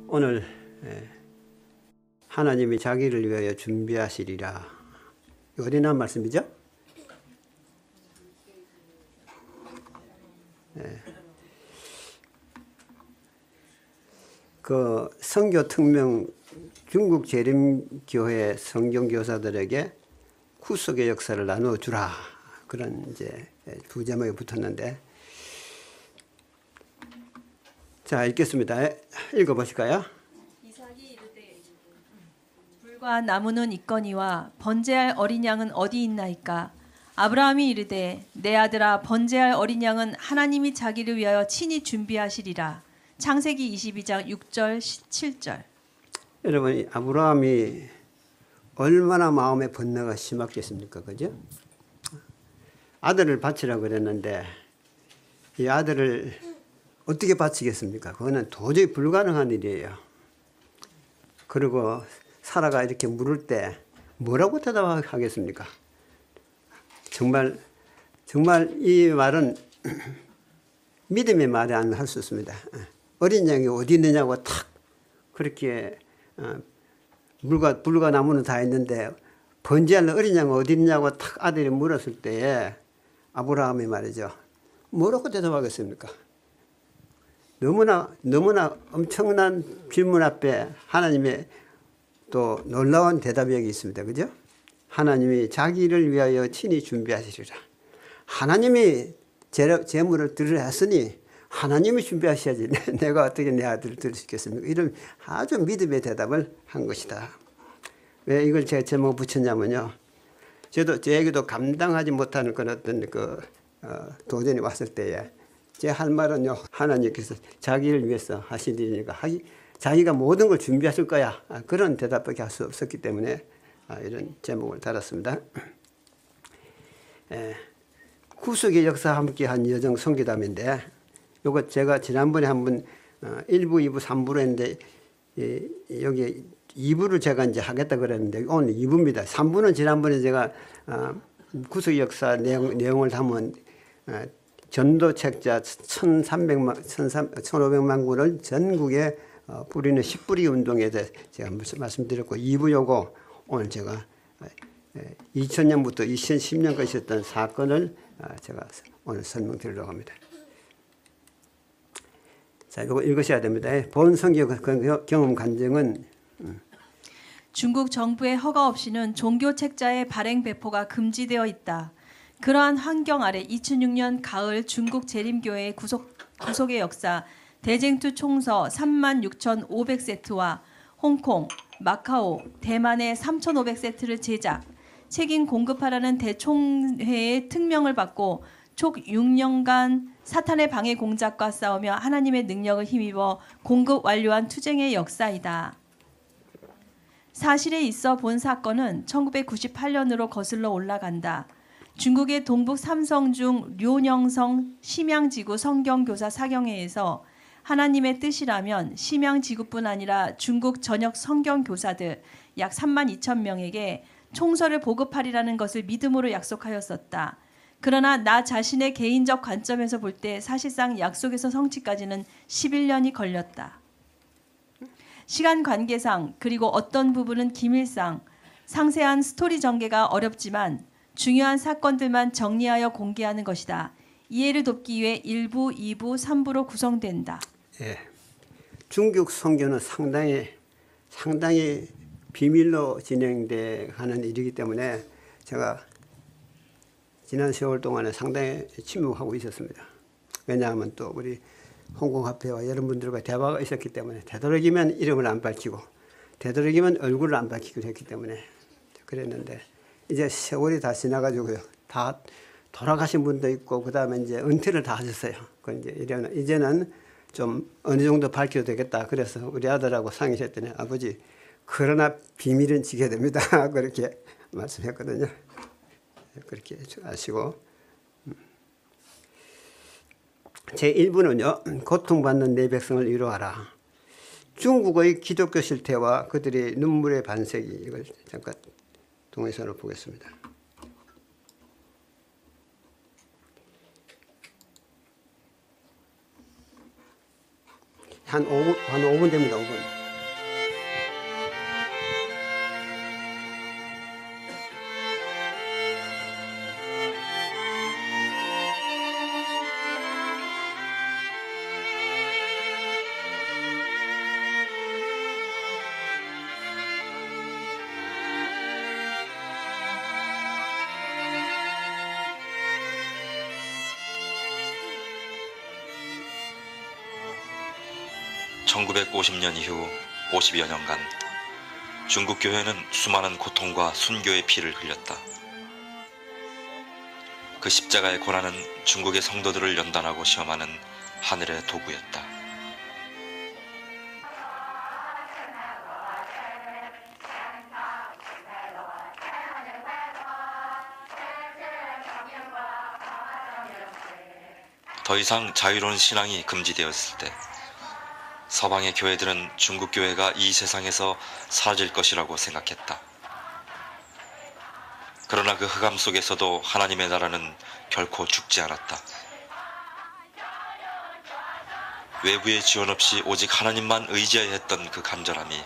오늘 하나님이 자기를 위하여 준비하시리라. 어디 나온 말씀이죠? 그 선교 특명 중국 재림교회 성경교사들에게 구속의 역사를 나누어 주라. 그런 이제 두 제목이 붙었는데, 자, 읽겠습니다. 읽어보실까요? 이삭이 이르되 불과 나무는 있거니와 번제할 어린 양은 어디 있나이까? 아브라함이 이르되 내 아들아, 번제할 어린 양은 하나님이 자기를 위하여 친히 준비하시리라. 창세기 22장 6절 7절. 여러분, 아브라함이 얼마나 마음의 번뇌가 심했겠습니까? 그죠? 아들을 바치라고 그랬는데 이 아들을 어떻게 바치겠습니까? 그거는 도저히 불가능한 일이에요. 그리고 사라가 이렇게 물을 때 뭐라고 대답하겠습니까? 정말 이 말은 믿음의 말이 안 할 수 없습니다. 어린 양이 어디 있느냐고 탁 그렇게 물과 나무는 다 있는데 번제할 어린 양은 어디 있냐고 탁 아들이 물었을 때에 아브라함이 말이죠. 뭐라고 대답하겠습니까? 너무나 엄청난 질문 앞에 하나님의 또 놀라운 대답이 여기 있습니다. 그죠? 하나님이 자기를 위하여 친히 준비하시리라. 하나님이 제물을 드리려 했으니 하나님이 준비하셔야지 내가 어떻게 내 아들을 드릴 수 있겠습니까? 이런 아주 믿음의 대답을 한 것이다. 왜 이걸 제가 제목 붙였냐면요. 저에게도 감당하지 못하는 그런 어떤 도전이 왔을 때에 제 할 말은요, 하나님께서 자기를 위해서 하신 일이니까 자기가 모든 걸 준비하실 거야. 그런 대답밖에 할 수 없었기 때문에 이런 제목을 달았습니다. 구속의 역사와 함께한 여정 성기담인데, 요거 제가 지난번에 한번 1부, 2부, 3부로 했는데 여기 2부를 제가 이제 하겠다 그랬는데 오늘 2부입니다. 3부는 지난번에 제가 구속의 역사 내용을 담은 전도 책자 1,500만 권을 전국에 뿌리는 10뿌리 운동에 대해 제가 말씀드렸고, 2부 요거 오늘 제가 2000년부터 2010년까지 있었던 사건을 제가 오늘 설명드리려고 합니다. 자, 이거 읽으셔야 됩니다. 본 성경 경험 간증은 중국 정부의 허가 없이는 종교 책자의 발행 배포가 금지되어 있다. 그러한 환경 아래 2006년 가을 중국 재림교회의 구속의 역사 대쟁투 총서 36,500세트와 홍콩, 마카오, 대만의 3,500세트를 제작, 책임 공급하라는 대총회의 특명을 받고 촉 6년간 사탄의 방해 공작과 싸우며 하나님의 능력을 힘입어 공급 완료한 투쟁의 역사이다. 사실에 있어 본 사건은 1998년으로 거슬러 올라간다. 중국의 동북 삼성중 료녕성 심양지구 성경교사 사경회에서 하나님의 뜻이라면 심양지구뿐 아니라 중국 전역 성경교사들 약 32,000명에게 총서를 보급하리라는 것을 믿음으로 약속하였었다. 그러나 나 자신의 개인적 관점에서 볼 때 사실상 약속에서 성취까지는 11년이 걸렸다. 시간 관계상 그리고 어떤 부분은 기밀상 상세한 스토리 전개가 어렵지만 중요한 사건들만 정리하여 공개하는 것이다. 이해를 돕기 위해 1부, 2부, 3부로 구성된다. 예, 중국 선교는 상당히 비밀로 진행되는 일이기 때문에 제가 지난 세월 동안에 상당히 침묵하고 있었습니다. 왜냐하면 또 우리 홍콩합회와 여러분들과 대화가 있었기 때문에 되도록이면 이름을 안 밝히고 되도록이면 얼굴을 안 밝히기로 했기 때문에 그랬는데, 이제 세월이 다 지나가지고요. 다 돌아가신 분도 있고 그다음에 이제 은퇴를 다 하셨어요. 이제는 좀 어느 정도 밝혀도 되겠다. 그래서 우리 아들하고 상의했더니 아버지, 그러나 비밀은 지켜야 됩니다. 그렇게 말씀했거든요. 그렇게 아시고, 제1부는요. 고통받는 내 백성을 위로하라. 중국의 기독교 실태와 그들의 눈물의 반석이, 이걸 잠깐 동영상을 보겠습니다. 한 5분 됩니다. 5분. (1950년) 이후 50여 년간 중국 교회는 수많은 고통과 순교의 피를 흘렸다. 그 십자가의 고난은 중국의 성도들을 연단하고 시험하는 하늘의 도구였다. 더 이상 자유로운 신앙이 금지되었을 때 서방의 교회들은 중국 교회가 이 세상에서 사라질 것이라고 생각했다. 그러나 그 흑암 속에서도 하나님의 나라는 결코 죽지 않았다. 외부의 지원 없이 오직 하나님만 의지해야 했던 그 간절함이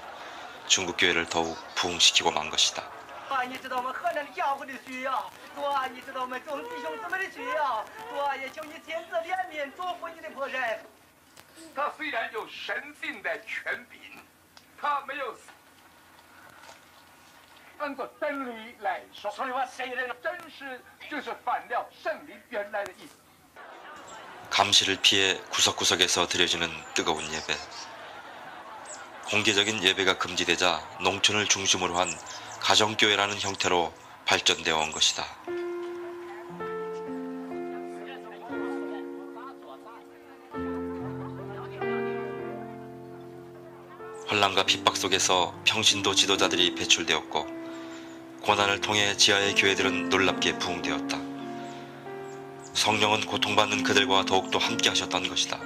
중국 교회를 더욱 부흥시키고 만 것이다. 你知道我们河南的教会的需要，主啊，你知道我们众弟兄姊妹的需要，主啊，也求你天赐怜悯，祝福你的仆人。 他虽然有神性的权柄，他没有按照真理来说，所以话谁人真实就是反了圣灵原来的意思。 감시를 피해 구석구석에서 드려지는 뜨거운 예배. 공개적인 예배가 금지되자 농촌을 중심으로 한 가정교회라는 형태로 발전되어 온 것이다. 혼란과 핍박 속에서 평신도 지도자들이 배출되었고 고난을 통해 지하의 교회들은 놀랍게 부흥되었다. 성령은 고통받는 그들과 더욱더 함께 하셨던 것이다.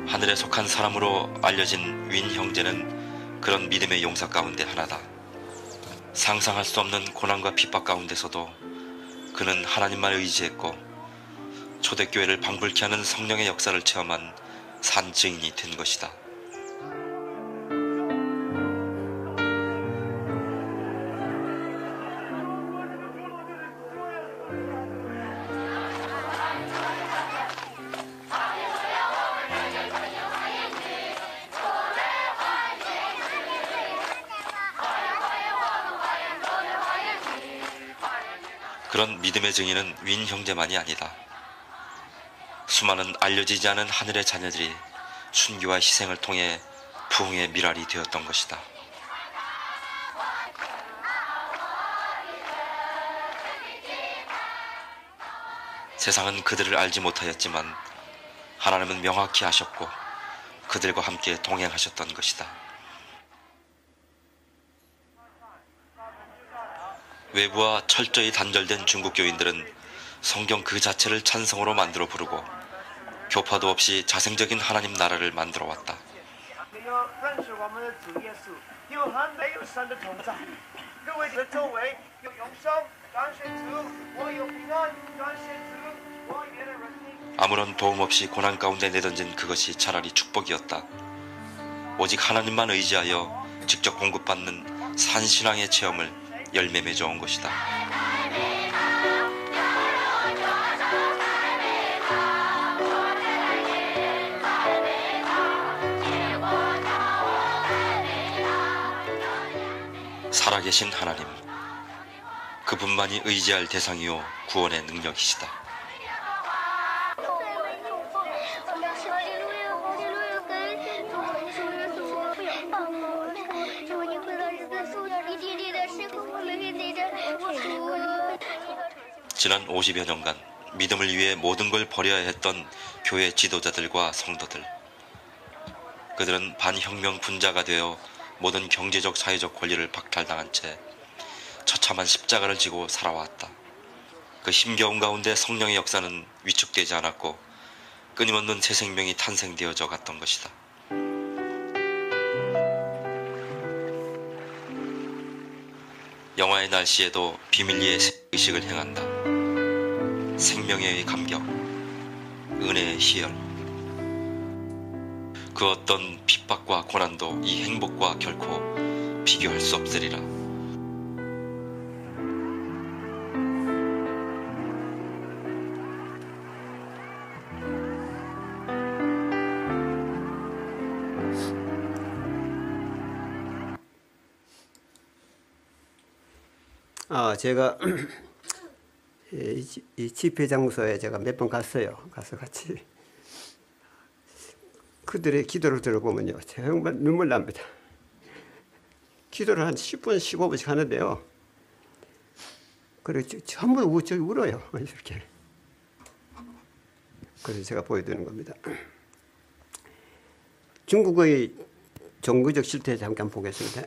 하늘에 속한 사람으로 알려진 윈 형제는 그런 믿음의 용사 가운데 하나다. 상상할 수 없는 고난과 핍박 가운데서도 그는 하나님만 의지했고 초대교회를 방불케 하는 성령의 역사를 체험한 산 증인이 된 것이다. 그런 믿음의 증인은 윈 형제만이 아니다. 수많은 알려지지 않은 하늘의 자녀들이 순교와 희생을 통해 부흥의 미랄이 되었던 것이다. 세상은 그들을 알지 못하였지만 하나님은 명확히 아셨고 그들과 함께 동행하셨던 것이다. 외부와 철저히 단절된 중국 교인들은 성경 그 자체를 찬성으로 만들어 부르고 교파도 없이 자생적인 하나님 나라를 만들어 왔다. 아무런 도움 없이 고난 가운데 내던진 그것이 차라리 축복이었다. 오직 하나님만 의지하여 직접 공급받는 산신앙의 체험을 열매 맺어 온 것이다. 살아계신 하나님, 그분만이 의지할 대상이요 구원의 능력이시다. 지난 50여 년간 믿음을 위해 모든 걸 버려야 했던 교회 지도자들과 성도들. 그들은 반혁명 분자가 되어 모든 경제적 사회적 권리를 박탈당한 채 처참한 십자가를 지고 살아왔다. 그 힘겨운 가운데 성령의 역사는 위축되지 않았고 끊임없는 새 생명이 탄생되어져 갔던 것이다. 영화의 날씨에도 비밀리에 의식을 행한다. 생명의 감격, 은혜의 희열, 그 어떤 핍박과 고난도 이 행복과 결코 비교할 수 없으리라. 제가 이 집회 장소에 제가 몇 번 갔어요. 가서 같이 그들의 기도를 들어보면요, 정말 눈물 납니다. 기도를 한 10분, 15분씩 하는데요. 그리고 전부 울어요. 이렇게. 그래서 제가 보여드리는 겁니다. 중국의 종교적 실태 잠깐 보겠습니다.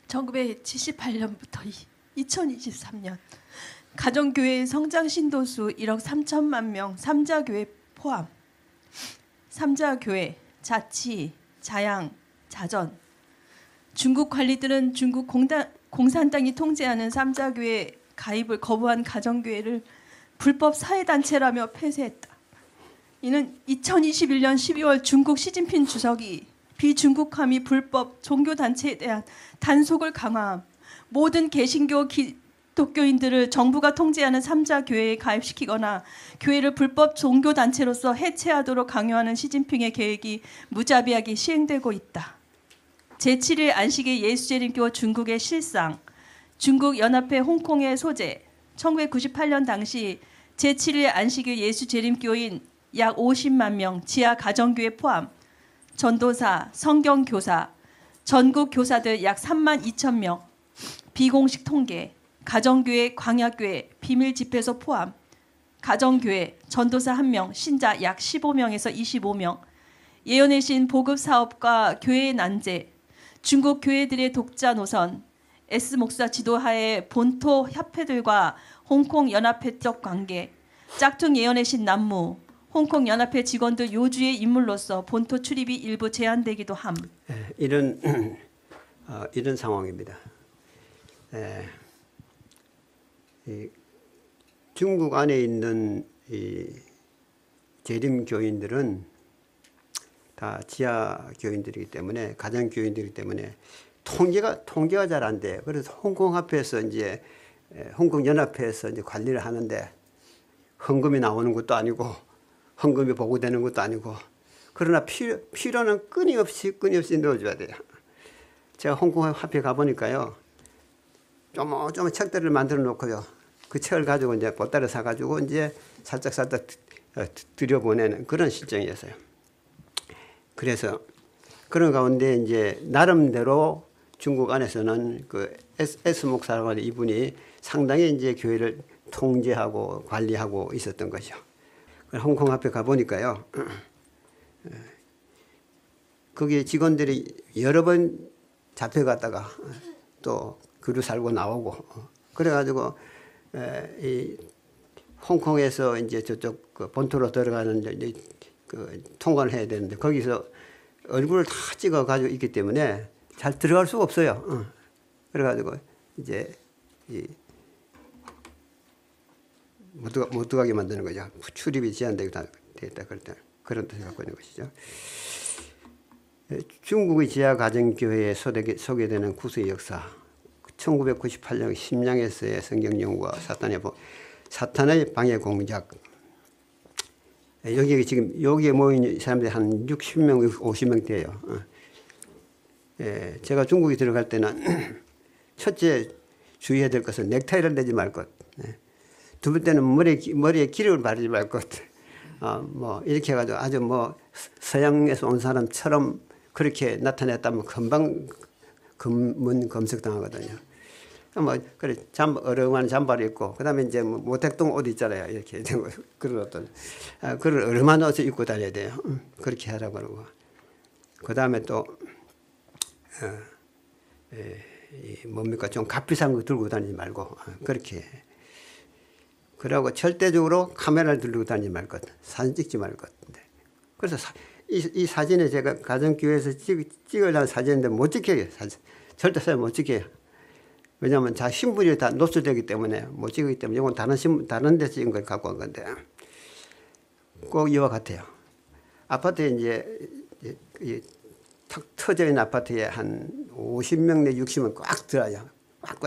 1978년부터 2023년 가정교회 성장 신도수 1억 3천만 명, 삼자교회 포함, 삼자교회, 자치, 자양, 자전. 중국 관리들은 중국 공산당이 통제하는 삼자교회 가입을 거부한 가정교회를 불법 사회단체라며 폐쇄했다. 이는 2021년 12월 중국 시진핑 주석이 비중국화 불법 종교단체에 대한 단속을 강화함, 모든 개신교 기독교인들을 정부가 통제하는 삼자교회에 가입시키거나 교회를 불법 종교단체로서 해체하도록 강요하는 시진핑의 계획이 무자비하게 시행되고 있다. 제7일 안식일 예수재림교 중국의 실상, 중국 연합회 홍콩의 소재, 1998년 당시 제7일 안식일 예수재림교인 약 50만 명, 지하 가정교회 포함, 전도사, 성경교사, 전국 교사들 약 3만 2천 명, 비공식 통계, 가정교회, 광야교회, 비밀집회소 포함, 가정교회, 전도사 1명, 신자 약 15명에서 25명, 예언의 신 보급사업과 교회의 난제, 중국 교회들의 독자 노선, S 목사 지도하에 본토 협회들과 홍콩 연합회적 관계, 짝퉁 예언의 신 남무, 홍콩 연합회 직원들 요주의 인물로서 본토 출입이 일부 제한되기도 함. 이런 상황입니다. 중국 안에 있는 이 재림 교인들은 다 지하 교인들이기 때문에, 가정 교인들이기 때문에 통계가 잘 안 돼요. 그래서 홍콩 합회에서 이제 홍콩 연합회에서 이제 관리를 하는데 헌금이 나오는 것도 아니고 헌금이 보고되는 것도 아니고, 그러나 필요는 끊임없이 넣어줘야 돼요. 제가 홍콩 합회 가보니까요, 조금 책들을 만들어 놓고요, 그 책을 가지고 이제 보따리 사가지고 이제 살짝 들여보내는 그런 실정이었어요. 그래서 그런 가운데 이제 나름대로 중국 안에서는 그 S 목사라고 하는 이분이 상당히 이제 교회를 통제하고 관리하고 있었던 거죠. 홍콩 앞에 가보니까요, 거기 직원들이 여러 번 잡혀갔다가 또 그루 살고 나오고, 그래가지고 이 홍콩에서 이제 저쪽 그 본토로 들어가는 그 통관을 해야 되는데 거기서 얼굴을 다 찍어 가지고 있기 때문에 잘 들어갈 수가 없어요. 그래가지고 이제 못 들어가게 만드는 거죠. 출입이 제한되겠다 그런 뜻을 갖고 있는 것이죠. 중국의 지하 가정교회에 소개되는 구수의 역사, 1998년 심양에서의 성경 연구와 사탄의 방해 공작. 여기에 모인 사람들이 한 60명, 50명 돼요. 제가 중국에 들어갈 때는 첫째 주의해야 될 것은 넥타이를 내지 말 것. 두 번째는 머리에 기름을 바르지 말 것. 뭐 이렇게 해가지고 아주 뭐 서양에서 온 사람처럼 그렇게 나타냈다면 금방 검색당하거든요. 뭐 그래 어려운 잠바를 입고, 그다음에 이제 뭐 모택동 옷 있잖아요. 이렇게 그런 어떤 그런 어려운 옷을 입고 다녀야 돼요. 그렇게 하라고 그러고, 그다음에 또 뭡니까, 좀 값비싼 거 들고 다니지 말고 그렇게. 그러고 절대적으로 카메라를 들고 다니지 말 것, 사진 찍지 말 것. 그래서 이 사진에 제가 가정교회에서 찍으려는 사진인데 못 찍혀요. 절대 사진 못 찍혀요. 왜냐하면 자 신분이 다 노출되기 때문에 못 찍기 때문에 이건 다른 데 찍은 걸 갖고 온 건데 꼭 이와 같아요. 아파트에 이제 탁 터져 있는 아파트에 한 50명 내 60명 꽉 들어요. 꽉.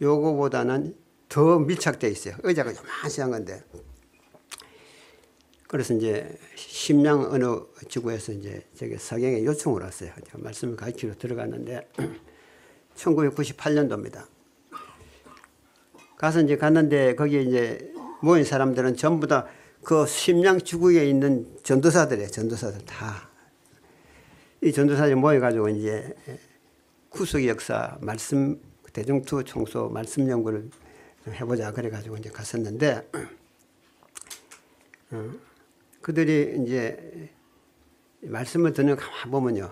요거보다는 더 밀착되어 있어요. 의자가 요만한 건데. 그래서 이제 심양 어느 지구에서 이제 저기 서경에 요청을 왔어요. 말씀을 가르치러 들어갔는데 1998년도입니다. 가서 이제 갔는데 거기에 이제 모인 사람들은 전부 다 그 심양 지구에 있는 전도사들이에요. 전도사들 다. 이 전도사들이 모여가지고 이제 구속의 역사, 말씀, 대중투 총소, 말씀 연구를 해보자. 그래가지고 이제 갔었는데, 그들이 이제 말씀을 듣는 가만 보면요.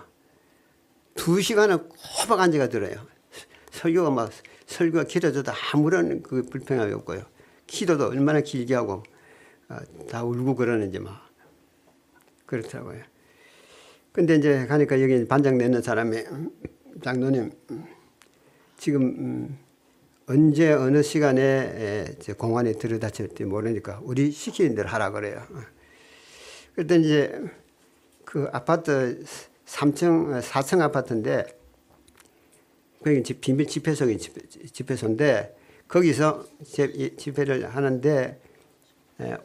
2시간을 꼬박 앉아가 들어요. 설교가 길어져도 아무런 그 불평함이 없고요. 기도도 얼마나 길게 하고, 다 울고 그러는지 막. 그렇더라고요. 근데 이제 가니까 여기 반장 내는 사람이, 장로님, 지금 언제 어느 시간에 공안에 들여다칠지 모르니까 우리 시키는 대로 하라 그래요. 그때 이제 그 아파트 4층 아파트인데 거기 비밀 집회소인데 거기서 집회를 하는데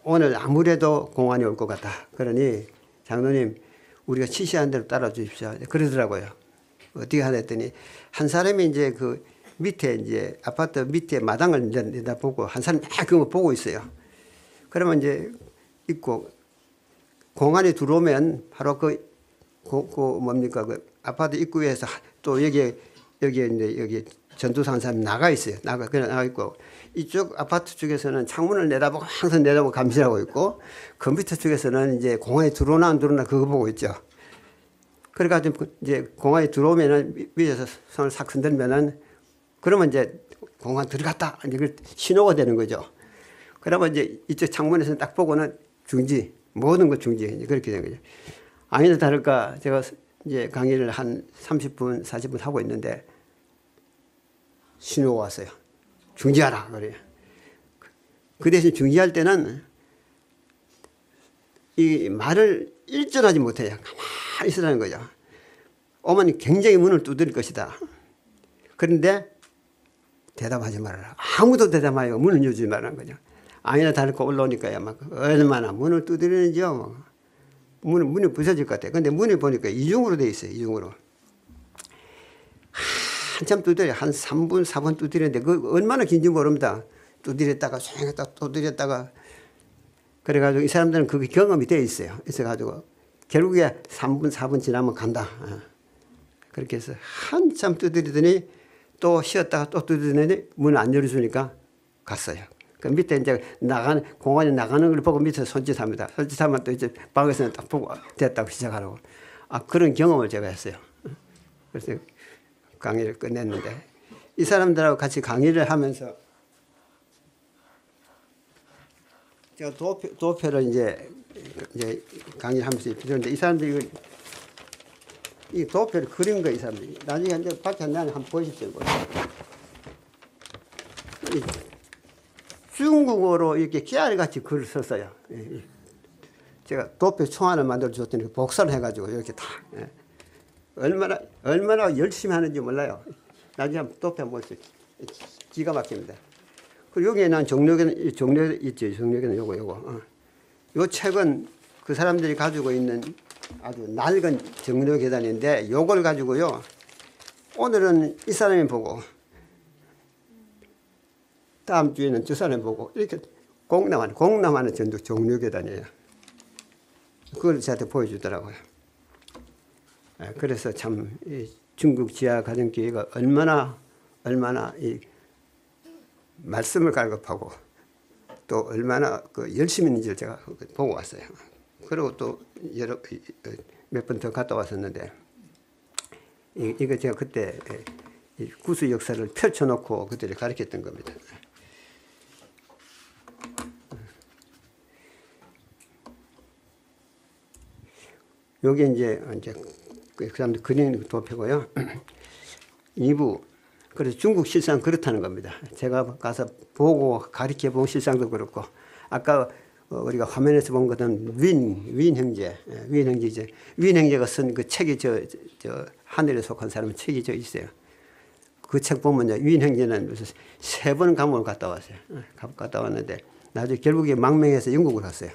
오늘 아무래도 공안이 올 것 같다. 그러니 장로님 우리가 지시한 대로 따라 주십시오. 그러더라고요. 어떻게 하냐 했더니 한 사람이 이제 그 밑에 이제 아파트 밑에 마당을 내다보고 한 사람이 막 그거 보고 있어요. 그러면 이제 있고 공안이 들어오면 바로 그 뭡니까 그 아파트 입구에서 또 여기 이제 여기 전도사 한 사람이 나가 있어요. 나가 있고 이쪽 아파트 쪽에서는 창문을 내다보고 항상 내다보고 감시하고 있고 컴퓨터 쪽에서는 이제 공안이 들어오나 안 들어오나 그거 보고 있죠. 그래가지고 이제 공안이 들어오면은 위에서 손을 싹 흔들면은 그러면 이제 공안 들어갔다 이제 신호가 되는 거죠. 그러면 이제 이쪽 창문에서 딱 보고는 중지 모든 것 중지 그렇게 되는 거죠. 아니나 다를까 제가 이제 강의를 한 30분 40분 하고 있는데 신호가 왔어요. 중지하라 그래요. 그 대신 중지할 때는 이 말을 일전하지 못해요. 가만히 있으라는 거죠. 오면 굉장히 문을 두드릴 것이다. 그런데 대답하지 말아라. 아무도 대답하여 문을 열지 말라는 거죠. 아니나 다를까 올라오니까요. 막 얼마나 문을 두드리는지요. 문이 부서질 것 같아요. 근데 문을 보니까 이중으로 돼 있어요. 이중으로. 한참 두드려. 한 3분, 4분 두드리는데 그 얼마나 긴지 모릅니다. 두드렸다가 조용했다 두드렸다가 그래가지고 이 사람들은 그게 경험이 돼 있어요. 있어가지고 결국에 3분, 4분 지나면 간다. 그렇게 해서 한참 두드리더니 또 쉬었다가 또 두드리더니 문을 안 열어주니까 갔어요. 그 밑에 이제 공안이 나가는 걸 보고 밑에서 손짓합니다. 손짓하면 또 이제 밖에서는 딱 보고 됐다고 시작하라고. 그런 경험을 제가 했어요. 그래서 강의를 끝냈는데 이 사람들하고 같이 강의를 하면서 제가 도표를 이제 강의를 하면서 그런데 이 사람들이 이 도표를 그린 거 이 사람들이 나중에 이제 밖에 나는 한번 보십시오. 중국어로 이렇게 깨알같이 글을 썼어요. 제가 도표 총알을 만들어 줬더니 복사를 해가지고 이렇게 다 얼마나 열심히 하는지 몰라요. 나중에 한번 도표 한번 보세요. 기가 막힙니다. 그리고 여기에 난 정력에 있죠. 정력에는 요거. 요 책은 그 사람들이 가지고 있는 아주 낡은 정력 계단인데 요걸 가지고요. 오늘은 이 사람이 보고 다음 주에는 저 사람이 보고 이렇게 공람하는 정력 계단이에요. 그걸 저한테 보여주더라고요. 그래서 참 중국 지하 가정교회가 얼마나 이 말씀을 갈급하고 또 얼마나 그 열심히 있는지를 제가 보고 왔어요. 그리고 또 몇 번 더 갔다 왔었는데 이거 제가 그때 구수 역사를 펼쳐놓고 그들을 가르쳤던 겁니다. 요게 이제 그 사람들 그린 도표고요. 2부. 그래서 중국 실상 그렇다는 겁니다. 제가 가서 보고 가르쳐 본 실상도 그렇고, 아까 우리가 화면에서 본 것은 윈 형제, 윈 형제가 쓴 그 책이 저 하늘에 속한 사람 책이 저 있어요. 그 책 보면요, 윈 형제는 무슨 3번 감옥을 갔다 왔어요. 갔다 왔는데 나중에 결국에 망명해서 영국을 갔어요.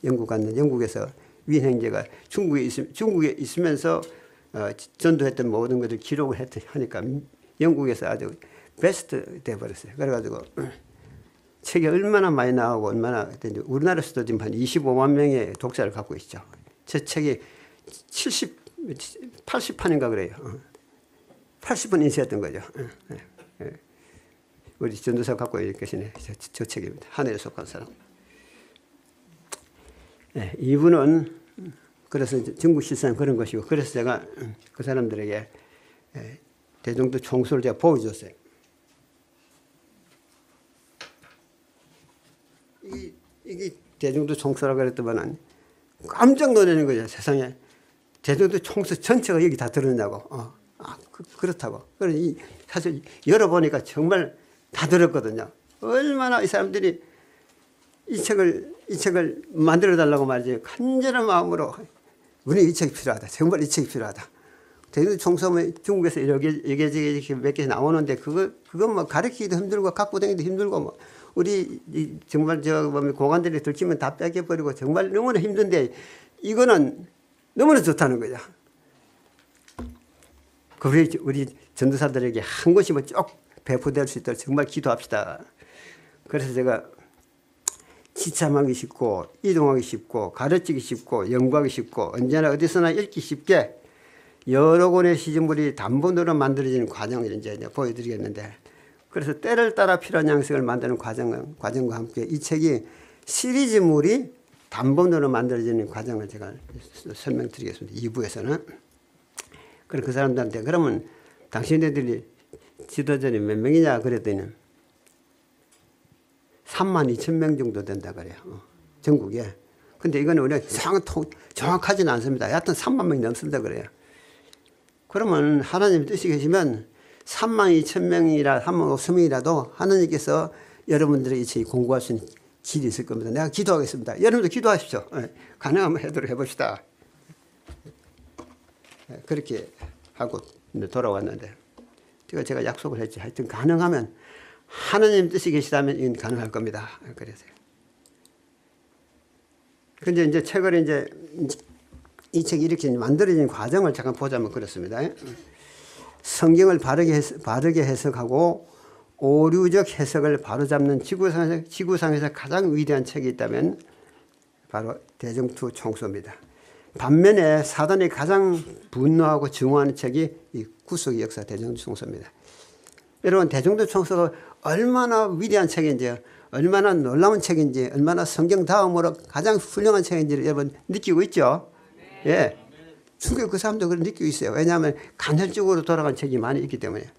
영국 갔는데 영국에서 윈 형제가 중국에 있으면서 전도했던 모든 것을 기록을 하니까 영국에서 아주 베스트 돼버렸어요. 그래가지고 책이 얼마나 많이 나오고 얼마나 우리나라에서도 지금 한 25만 명의 독자를 갖고 있죠. 저 책이 80판인가 그래요. 80번 인쇄했던 거죠. 우리 전도사 갖고 계시네. 저 책입니다. 하늘에 속한 사람. 이분은 그래서 중국 실상 그런 것이고, 그래서 제가 그 사람들에게 대중도 총소를 제가 보여줬어요. 이게 대중도 총소라고 그랬더만 깜짝 놀라는 거죠. 세상에 대중도 총소 전체가 여기 다 들었냐고. 그렇다고. 그래서 사실 열어보니까 정말 다 들었거든요. 얼마나 이 사람들이 이 책을 만들어 달라고 말이지 간절한 마음으로 우리 이 책이 필요하다. 정말 이 책이 필요하다. 대중도 총소면 중국에서 여기저기 몇 개 나오는데 그거 뭐 가르치기도 힘들고 갖고 다니기도 힘들고 뭐 우리 정말 고관들이 들키면 다 뺏겨버리고 정말 너무나 힘든데 이거는 너무나 좋다는 거죠. 우리 전도사들에게 한 곳이 뭐 쭉 배포될 수 있도록 정말 기도합시다. 그래서 제가 지참하기 쉽고 이동하기 쉽고 가르치기 쉽고 연구하기 쉽고 언제나 어디서나 읽기 쉽게 여러 권의 시집물이 단본으로 만들어지는 과정을 이제 보여드리겠는데, 그래서 때를 따라 필요한 양식을 만드는 과정과 함께 이 책이 시리즈물이 단본으로 만들어지는 과정을 제가 설명드리겠습니다. 2부에서는. 그래서 그 사람들한테 그러면 당신네들이 지도자들이 몇 명이냐 그랬더니 32,000명 정도 된다 그래요. 전국에. 근데 이거는 우리가 정확하지는 않습니다. 여하튼 3만 명이 넘습니다 그래요. 그러면 하나님 뜻이 계시면 32,000명이라 35,000명이라도 하나님께서 여러분들의 이 책이 공부할 수 있는 길이 있을 겁니다. 내가 기도하겠습니다. 여러분도 기도하십시오. 가능하면 해도록 해봅시다. 그렇게 하고 돌아왔는데 제가 약속을 했지. 하여튼 가능하면 하나님 뜻이 계시다면 이건 가능할 겁니다. 그래서요. 근데 이제 책을 이 책이 이렇게 만들어진 과정을 잠깐 보자면 그렇습니다. 성경을 바르게 해석하고 오류적 해석을 바로잡는 지구상에서 가장 위대한 책이 있다면 바로 대정투 총소입니다. 반면에 사단이 가장 분노하고 증오하는 책이 이 구속의 역사 대정투 총소입니다. 여러분, 대정투 총소가 얼마나 위대한 책인지, 얼마나 놀라운 책인지, 얼마나 성경 다음으로 가장 훌륭한 책인지를 여러분 느끼고 있죠? 예. 충격히 그 사람도 그걸 느끼고 있어요. 왜냐하면 간헐적으로 돌아간 책이 많이 있기 때문에.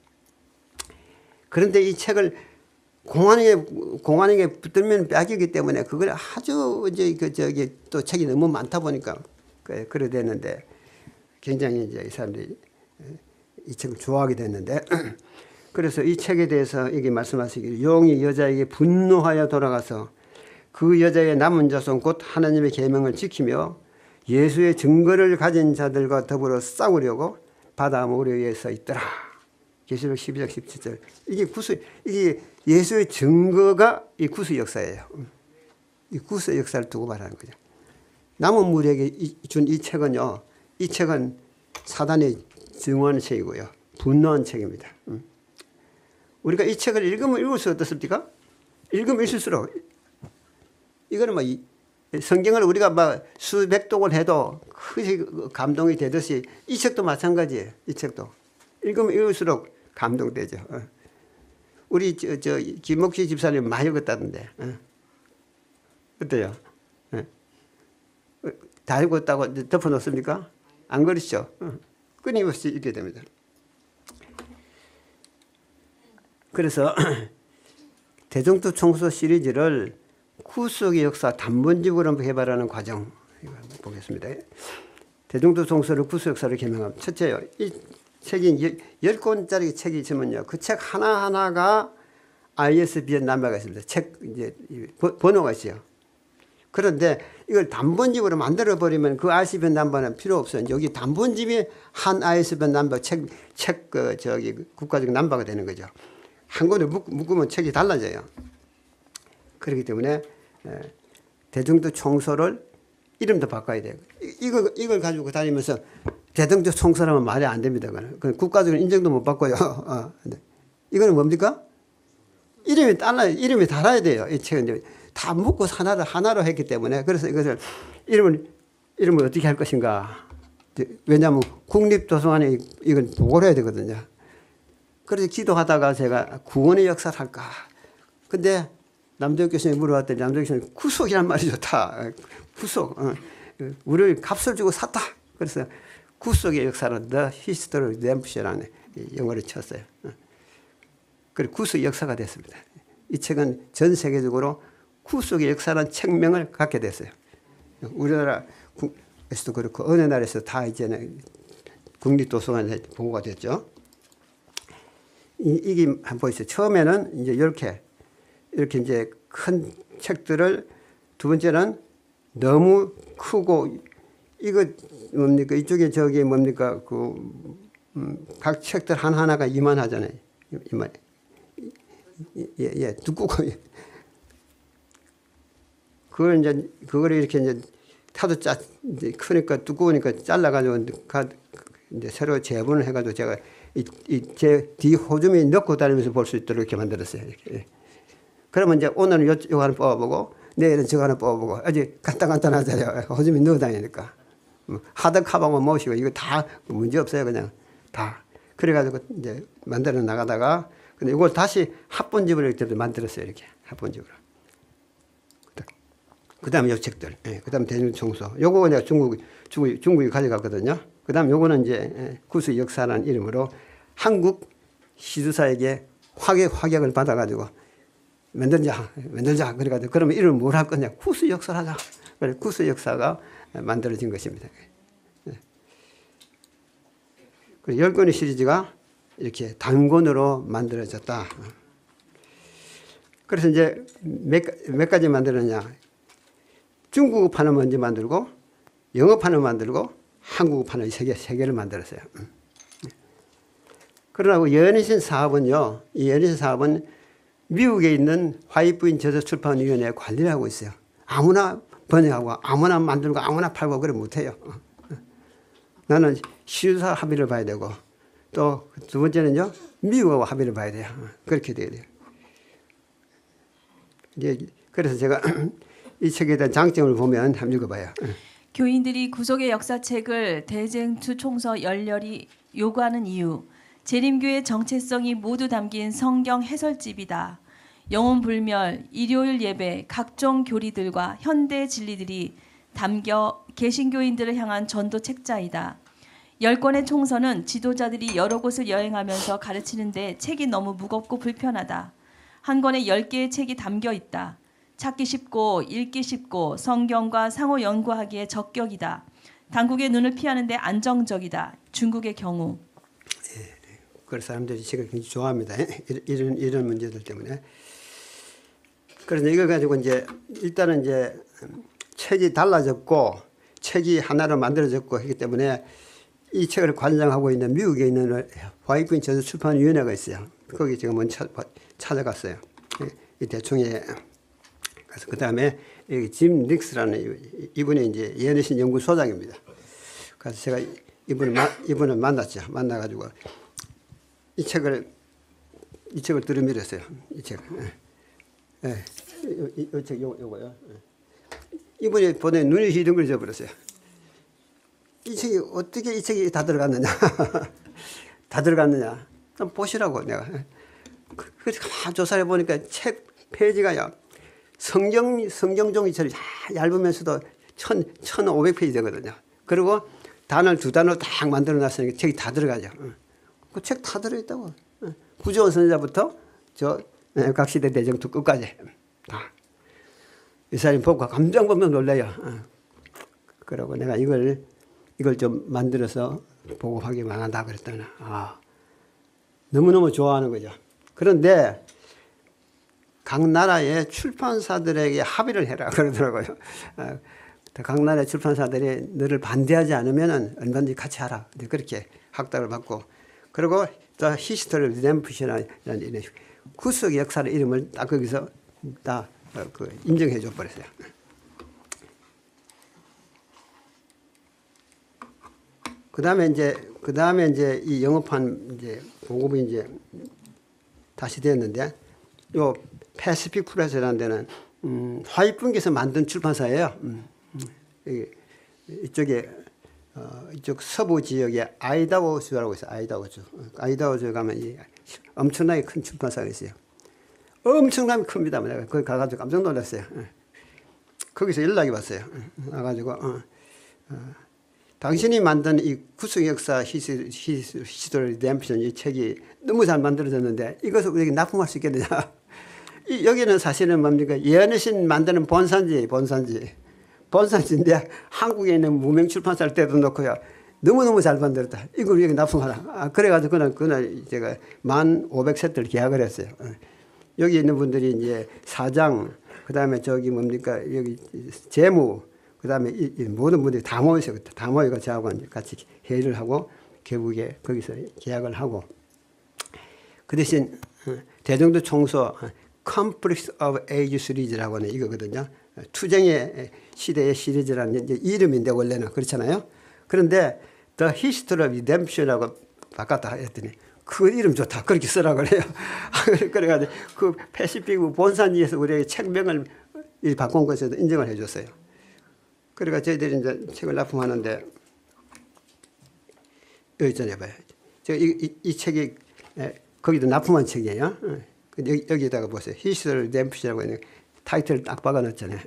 그런데 이 책을 공안에게 붙들면 빼기기 때문에 그걸 아주 또 책이 너무 많다 보니까 그래 됐는데 굉장히 이제 이 사람들이 이 책을 좋아하게 됐는데 그래서 이 책에 대해서 이게 말씀하시기를 용이 여자에게 분노하여 돌아가서 그 여자의 남은 자손 곧 하나님의 계명을 지키며 예수의 증거를 가진 자들과 더불어 싸우려고 바다 모래에 서 있더라. 계시록 12장 17절. 이게 예수의 증거가 이 구수 역사예요. 이 구수 역사를 두고 말하는 거죠. 남은 무리에게 준 이 책은요. 이 책은 사단이 증오하는 책이고요. 분노한 책입니다. 우리가 이 책을 읽으면 읽을수록 어떻습니까? 읽으면 읽을수록 이거는 뭐 성경을 우리가 막 수백 독을 해도 크게 감동이 되듯이 이 책도 마찬가지예요. 이 책도 읽으면 읽을수록 감동되죠. 우리 김목희 집사님 많이 읽었다던데 어때요? 다 읽었다고 덮어놓습니까? 안 그러시죠? 끊임없이 읽게 됩니다. 그래서 대정투 총소 시리즈를 구속의 역사 단본집으로 개발하는 과정 이거 한번 보겠습니다. 대중도 총서를 구수 역사를 개명하면 첫째요. 이 책이 10권짜리 책이 있으면요. 그 책 하나하나가 ISBN 넘버가 있습니다. 책 이제 번호가 있어요. 그런데 이걸 단본집으로 만들어 버리면 그 ISBN 넘버는 필요 없어요. 여기 단본집이 한 ISBN 넘버 국가적 넘버가 되는 거죠. 한 권을 묶으면 책이 달라져요. 그렇기 때문에 대중도 총서를 이름도 바꿔야 돼요. 이걸 가지고 다니면서 대중도 총서라면 말이 안 됩니다. 그건 국가적인 인정도 못 받고요. 이거는 뭡니까? 이름이 달아야 돼요. 이 책은 이제 다 묶고 하나로 했기 때문에 그래서 이것을 이름을 어떻게 할 것인가. 왜냐하면 국립도서관에 이걸 보고를 해야 되거든요. 그래서 기도하다가 제가 구원의 역사를 할까. 근데 남대혁 교수님이 물어봤더니 남대혁 교수님 구속이란 말이 좋다. 구속. 우리를 값을 주고 샀다. 그래서 구속의 역사로 The History of Redemption이라는 영어를 쳤어요. 그리고 구속의 역사가 됐습니다. 이 책은 전 세계적으로 구속의 역사라는 책명을 갖게 됐어요. 우리나라에서도 그렇고 어느 나라에서 다 이제는 국립도서관에 보고가 됐죠. 이게 한번 보이세요. 처음에는 이제 이렇게 이제 큰 책들을 두 번째는 너무 크고 이거 뭡니까 이쪽에 저기 뭡니까 각 책들 하나하나가 이만하잖아요. 예, 두껍고 그걸 이렇게 이제 타도 이제 크니까 두꺼우니까 잘라가지고 이제 새로 재본을 해가지고 제가 제 뒤 호주머니 넣고 다니면서 볼 수 있도록 이렇게 만들었어요. 이렇게. 그러면 이제 오늘은 이거 하나 뽑아보고 내일은 저거 하나 뽑아보고 아주 간단하잖아요. 호주머니 넣어 다니니까. 하드 카방만 모시고 이거 다 문제 없어요. 그냥 다. 그래가지고 이제 만들어 나가다가 근데 이걸 다시 합본집으로 이렇게 만들었어요. 이렇게 합본집으로. 그 다음에 요 책들. 그 다음에 대중총서. 요거 내가 중국이 가져갔거든요. 그 다음 요거는 이제 구수 역사라는 이름으로 한국 시주사에게 확약을 받아가지고 만들자. 그래가지고 그러면 이름을 뭘 할 거냐. 구수 역사를 하자. 그래서 구수 역사가 만들어진 것입니다. 그리고 10권의 시리즈가 이렇게 단권으로 만들어졌다. 그래서 이제 몇 가지 만들었냐. 중국어판을 먼저 만들고 영어판을 만들고 한국어판을 세 개를 만들었어요. 그러고 연희신 사업은요. 이 연희신 사업은 미국에 있는 화이트부인 저서출판위원회에 관리를 하고 있어요. 아무나 번역하고 아무나 만들고 아무나 팔고 그래 못해요. 나는 시주사 합의를 봐야 되고 또 두 번째는요. 미국하고 합의를 봐야 돼요. 그렇게 돼야 돼요. 그래서 제가 이 책에 대한 장점을 보면 한번 읽어봐요. 교인들이 구속의 역사책을 대쟁투 총서 열렬히 요구하는 이유. 재림교의 정체성이 모두 담긴 성경 해설집이다. 영혼불멸, 일요일 예배, 각종 교리들과 현대 진리들이 담겨 개신교인들을 향한 전도 책자이다. 10권의 총서는 지도자들이 여러 곳을 여행하면서 가르치는데 책이 너무 무겁고 불편하다. 한 권에 10개의 책이 담겨 있다. 찾기 쉽고 읽기 쉽고 성경과 상호 연구하기에 적격이다. 당국의 눈을 피하는데 안정적이다. 중국의 경우. 그래서 사람들이 책을 굉장히 좋아합니다. 이런 문제들 때문에. 그래서 이걸 가지고 이제 일단은 이제 책이 달라졌고 책이 하나로 만들어졌고 하기 때문에 이 책을 관장하고 있는 미국에 있는 화이트부인 저서출판위원회가 있어요. 거기 제가 먼저 찾아갔어요. 이 대충에 그래서 그 다음에 짐 닉스라는 이분이 이제 연희신 연구소장입니다. 그래서 제가 이분을 만났죠. 만나가지고 이 책을 들이밀었어요. 이 책을. 이 책 요거요. 이분이 보내 눈이 휘둥그레져 버렸어요. 이 책이 어떻게 이 책이 다 들어갔느냐. 다 들어갔느냐. 한번 보시라고 내가. 그래서 가만 조사해 보니까 책 페이지가요. 성경 종이처럼 얇으면서도 1,500페이지 되거든요. 그리고 단을 두 단으로 딱 만들어 놨으니까 책이 다 들어가죠. 그 책 다 들어있다고. 구조원 선자부터 각시대 대정투 끝까지 다. 이 사람이 보고 감정 보면 놀라요. 그러고 내가 이걸 이걸 좀 만들어서 보급하기 원한다 그랬더니 너무너무 좋아하는 거죠. 그런데 각 나라의 출판사들에게 합의를 해라 그러더라고요. 각 나라의 출판사들이 너를 반대하지 않으면 얼마든지 같이 하라. 그렇게 학답을 받고, 그리고 The History of Redemption이라는 구속의 역사의 이름을 딱 거기서 다 인정해 줘 버렸어요. 그 다음에 이제 이 영어판 이제 보급이 이제 다시 되었는데, 요 패시픽 프레스라는 데는 화이트분께서 만든 출판사예요. 이쪽에 이쪽 서부 지역에 아이다호주라고 있어요. 아이다호주에 가면 엄청나게 큰 출판사가 있어요. 엄청나게 큽니다. 거기 가가지고 깜짝 놀랐어요. 거기서 연락이 왔어요. 와가지고 당신이 만든 이 구속 역사 히스토리 리뎀션 이 책이 너무 잘 만들어졌는데 이것을 우리에게 납품할 수 있겠느냐. 여기는 사실은 뭡니까? 예언의 신 만드는 본산지인데 한국에 있는 무명 출판사를 떼도 놓고요. 너무너무 잘 만들었다. 이걸 우리에게 납품하라. 그래가지고 그날 제가 15,000세트를 계약을 했어요. 여기 있는 분들이 이제 사장, 그 다음에 저기 뭡니까? 여기 재무, 그 다음에 이 모든 분들이 다 모였어요. 다 모여서 저하고 같이 회의를 하고 결국에 거기서 계약을 하고, 그 대신 대정도 총서 Conflicts of Age 시리즈라고 하는 이거거든요. 투쟁의 시대의 시리즈라는 이제 이름인데 원래는 그렇잖아요. 그런데 The History of Redemption이라고 바꿨다 했더니 그 이름 좋다 그렇게 쓰라 그래요. 그래가지고 그 패시픽 본산지에서 우리에게 책명을 바꾼 것에도 인정을 해줬어요. 그러니까 저희들이 이제 책을 납품하는데 여기 있잖아요, 봐요. 이 책이 거기도 납품한 책이에요. 여기다가 보세요. History of Redemption이라고 있는 타이틀을 딱 박아놨잖아요.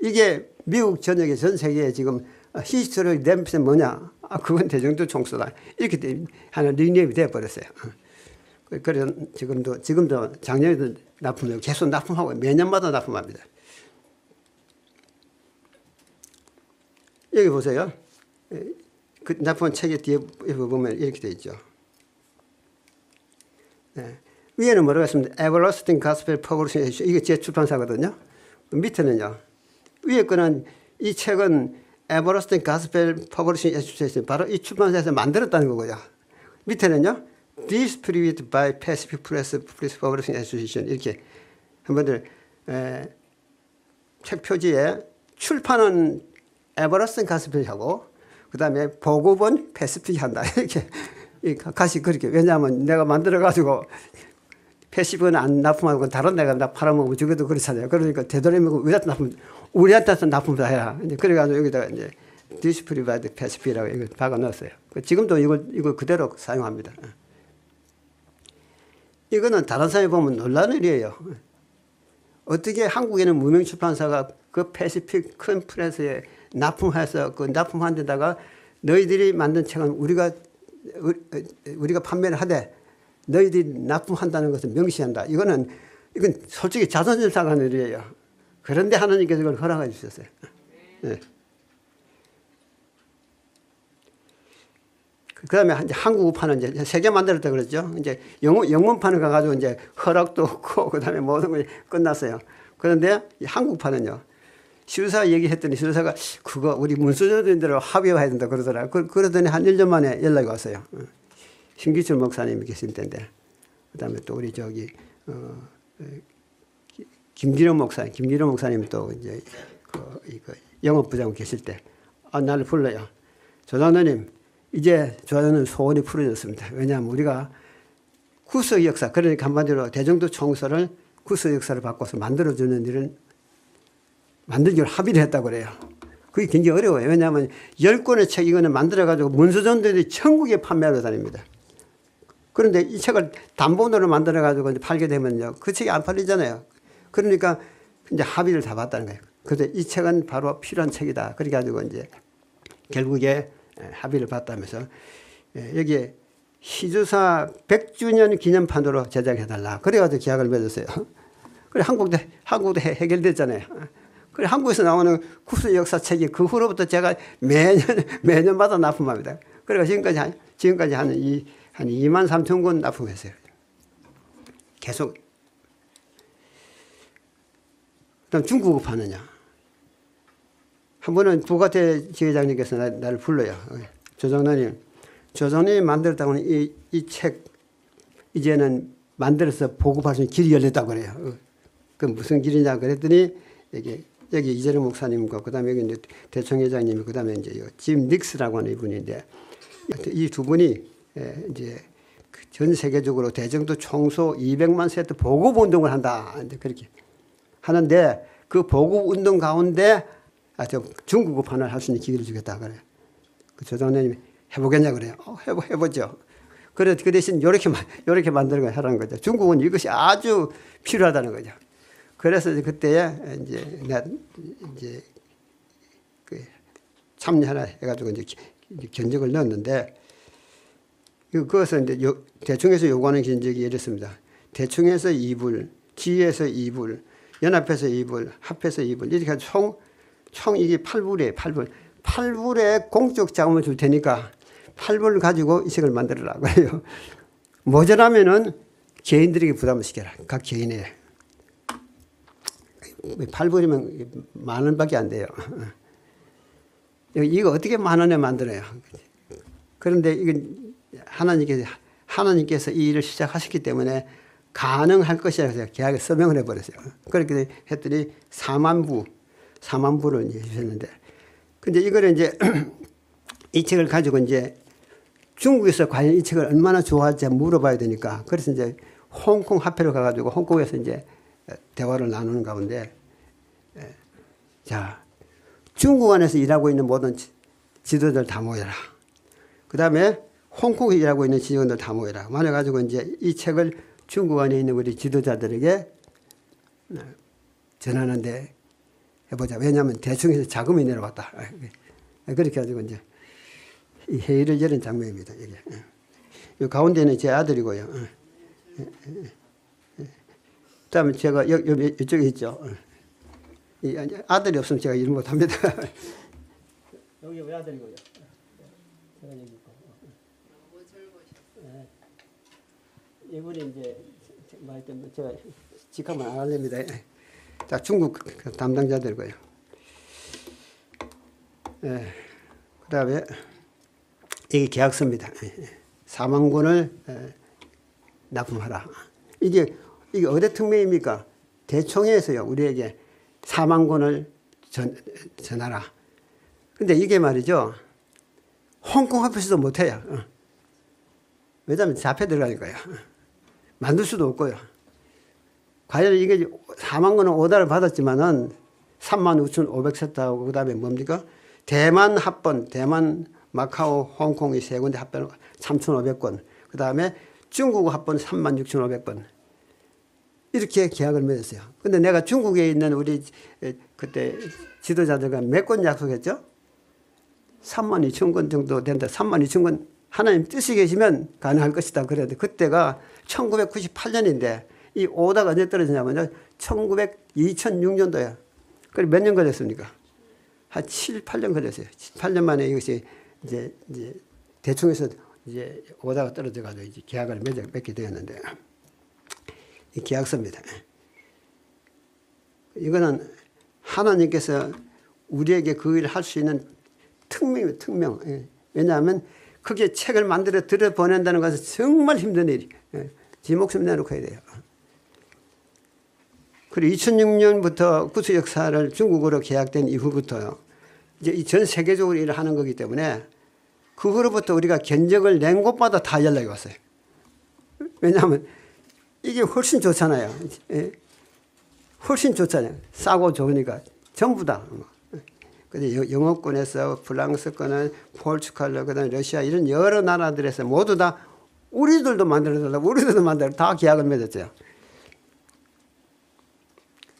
이게 미국 전역에 전 세계에 지금 History of Redemption 뭐냐? 그건 대정도 총수다. 이렇게 하나 닉네임이 되어버렸어요. 그래서 지금도 작년에도 납품하고 계속 납품하고 매년마다 납품합니다. 여기 보세요. 그 납품한 책의 뒤에 보면 이렇게 되어 있죠. 네. 위에는 뭐라고 했습니다. Everlasting Gospel Publishing. 이게 제 출판사거든요. 밑에는요. 위에 거는 이 책은 Everlasting Gospel Publishing Association, 바로 이 출판사에서 만들었다는 거고요. 밑에는요. Distributed by Pacific Press Publishing Association. 이렇게 한번들 책 표지에 출판은 에버러스팅 가스펠하고 그 다음에 보급은 패시픽이 한다. 이렇게 같이 그렇게. 왜냐하면 내가 만들어가지고 패시픽은 안 납품하고 다른 데가 팔아먹으면 저것도 그렇잖아요. 그러니까 되도록이면 우리한테서 납품도 해라. 그래가지고 여기다가 이제 디스프리바이드 패시픽이라고 이걸 박아 넣었어요. 지금도 이걸 그대로 사용합니다. 이거는 다른 사람이 보면 놀라는 일이에요. 어떻게 한국에는 무명 출판사가 그 패시픽 큰 프레스에 납품해서 그 납품한 데다가 너희들이 만든 책은 우리가 판매를 하되 너희들이 납품한다는 것을 명시한다. 이건 솔직히 자존심 상하는 일이에요. 그런데 하나님께서 그걸 허락해 주셨어요. 네. 그 다음에 이제 한국판은 이제 3개 만들었다 그랬죠. 이제 영문판을 가가지고 이제 허락도 없고 그 다음에 모든 걸 끝났어요. 그런데 한국판은요. 시루사 얘기했더니 시루사가 그거 우리 문수저들대로 합의해야 된다 그러더라. 그러더니 한 1년 만에 연락이 왔어요. 신기철 목사님이 계실 때인데. 그 다음에 또 우리 저기, 김기룡 목사님 또 이제 영업부장 계실 때, 나를 불러요. 조장로님, 이제 저는 소원이 풀어졌습니다. 왜냐하면 우리가 구속 역사, 그러니까 한마디로 대정도 총서를 구속 역사를 바꿔서 만들어주는 일을 만들기로 합의를 했다고 그래요. 그게 굉장히 어려워요. 왜냐하면 10권의 책 이거는 만들어가지고 문서전들이 천국에 판매하러 다닙니다. 그런데 이 책을 단본으로 만들어가지고 이제 팔게 되면요. 그 책이 안 팔리잖아요. 그러니까 이제 합의를 다 봤다는 거예요. 그래서 이 책은 바로 필요한 책이다. 그래가지고 이제 결국에 합의를 봤다면서 여기에 희주사 100주년 기념판으로 제작해달라. 그래가지고 계약을 맺었어요. 그래 한국도 해결됐잖아요. 그래 한국에서 나오는 구수 역사책이 그 후로부터 제가 매년마다 납품합니다. 그래서 지금까지 한 2만 3천 권 납품했어요. 계속. 그다음 중국어 파느냐. 한 번은 부가태 지회장님께서 나를 불러요. 조장로님 만들었다고는 이 책 이제는 만들어서 보급할 수 있는 길이 열렸다고 그래요. 그 무슨 길이냐 그랬더니 여기 이재령 목사님과 그다음에 여기 이제 대총회장님이 그다음에 이제 짐 닉스라고 하는 이분인데 이 두 분이 이제 전 세계적으로 대정도 총소 200만 세트 보급 운동을 한다. 이제 그렇게 하는데 그 보급 운동 가운데 중국어판을 할 수 있는 기회를 주겠다 그래요. 그 조장님이 해보겠냐 그래요. 해보죠. 그래 그 대신 요렇게 만들고 하라는 거죠. 중국은 이것이 아주 필요하다는 거죠. 그래서 그때 이제 그 참여하나 해가지고 이제 견적을 넣었는데 그것은 이제 대충해서 요구하는 견적이 이렇습니다. 대충해서 2불, 지에서 2불, 연합해서 2불, 합해서 2불 이렇게 해서 총 이게 8불이에요. 8불. 8불에 공적 자금을 줄 테니까 8불을 가지고 이 책을 만들어라 그래요. 모자라면은 개인들에게 부담을 시켜라. 각 개인에. 8불이면 10,000원밖에 안 돼요. 이거 어떻게 10,000원에 만들어요? 그런데 이건 하나님께서 이 일을 시작하셨기 때문에 가능할 것이라고 해서 계약에 서명을 해버렸어요. 그렇게 했더니 4만 부를 주셨는데, 근데 이거를 이제 이 책을 가지고 이제 중국에서 과연 이 책을 얼마나 좋아할지 물어봐야 되니까, 그래서 이제 홍콩 화폐로 가가지고 홍콩에서 이제 대화를 나누는 가운데, 자, 중국 안에서 일하고 있는 모든 지도자들 다 모여라. 그 다음에 홍콩에 일하고 있는 지도자들 다 모여라. 말해가지고 이제 이 책을 중국 안에 있는 우리 지도자들에게 전하는데 해보자. 왜냐하면 대충해서 자금이 내려왔다. 그렇게 해가지고 이제 이 회의를 열은 장면입니다. 이게. 이 가운데는 제 아들이고요. 그다음에 제가 이쪽에 있죠. 이 아들이 없으면 제가 일 못합니다. 여기 우리 아들이고요. 제가 여기 있고. 이분이 이제 제가 직함을 안 할랍니다. 자, 중국 담당자들고요. 그다음에 이게 계약서입니다. 4만 권을 납품하라. 이게 어디 특명입니까? 대총회에서요 우리에게 4만 권을 전하라. 근데 이게 말이죠, 홍콩 앞에서도 못해요. 왜냐하면 잡혀 들어가니까요. 만들 수도 없고요. 과연 이게 4만 권은 오다를 받았지만은 39,500세트하고 그다음에 뭡니까? 대만 합본, 대만, 마카오, 홍콩이 세 군데 합본 3,500권. 그다음에 중국 합본 36,500권. 이렇게 계약을 맺었어요. 근데 내가 중국에 있는 우리 그때 지도자들과 몇 권 약속했죠? 32,000권 정도 된다. 32,000권 하나님 뜻이 계시면 가능할 것이다. 그랬는데 그때가 1998년인데 이 오다가 언제 떨어지냐면요. 2006년도야. 그래 몇 년 걸렸습니까? 한 7, 8년 걸렸어요. 8년 만에 이것이 이제 대충해서 이제 오다가 떨어져가지고 이제 계약을 맺게 되었는데, 이 계약서입니다. 이거는 하나님께서 우리에게 그 일을 할 수 있는 특명이에요, 특명. 왜냐하면 그게 책을 만들어 들여보낸다는 것은 정말 힘든 일이에요. 지 목숨 내놓고 해야 돼요. 그리고 2006년부터 구수 역사를 중국어로 계약된 이후부터요, 이제 이 전 세계적으로 일을 하는 거기 때문에 그 후로부터 우리가 견적을 낸 곳마다 다 연락이 왔어요. 왜냐하면 이게 훨씬 좋잖아요. 훨씬 좋잖아요. 싸고 좋으니까 전부 다. 근데 영어권에서 프랑스권은 포르투갈로 그다음에 러시아 이런 여러 나라들에서 모두 다 우리들도 만들어달라고 우리들도 만들어 다 계약을 맺었죠.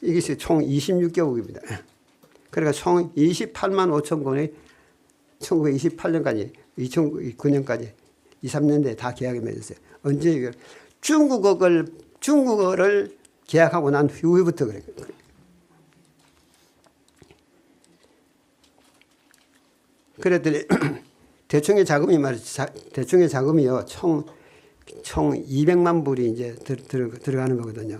이것이 총 26개국입니다. 그러니까 총 28만 5천 권이 1928년까지 2009년까지 2, 3년대에 다 계약을 맺었어요. 언제 중국어를 계약하고 난 후부터 그래요. 그랬더니 대충의 자금이 말이죠. 대충의 자금이요. 총 200만 불이 이제 들어가는 거거든요.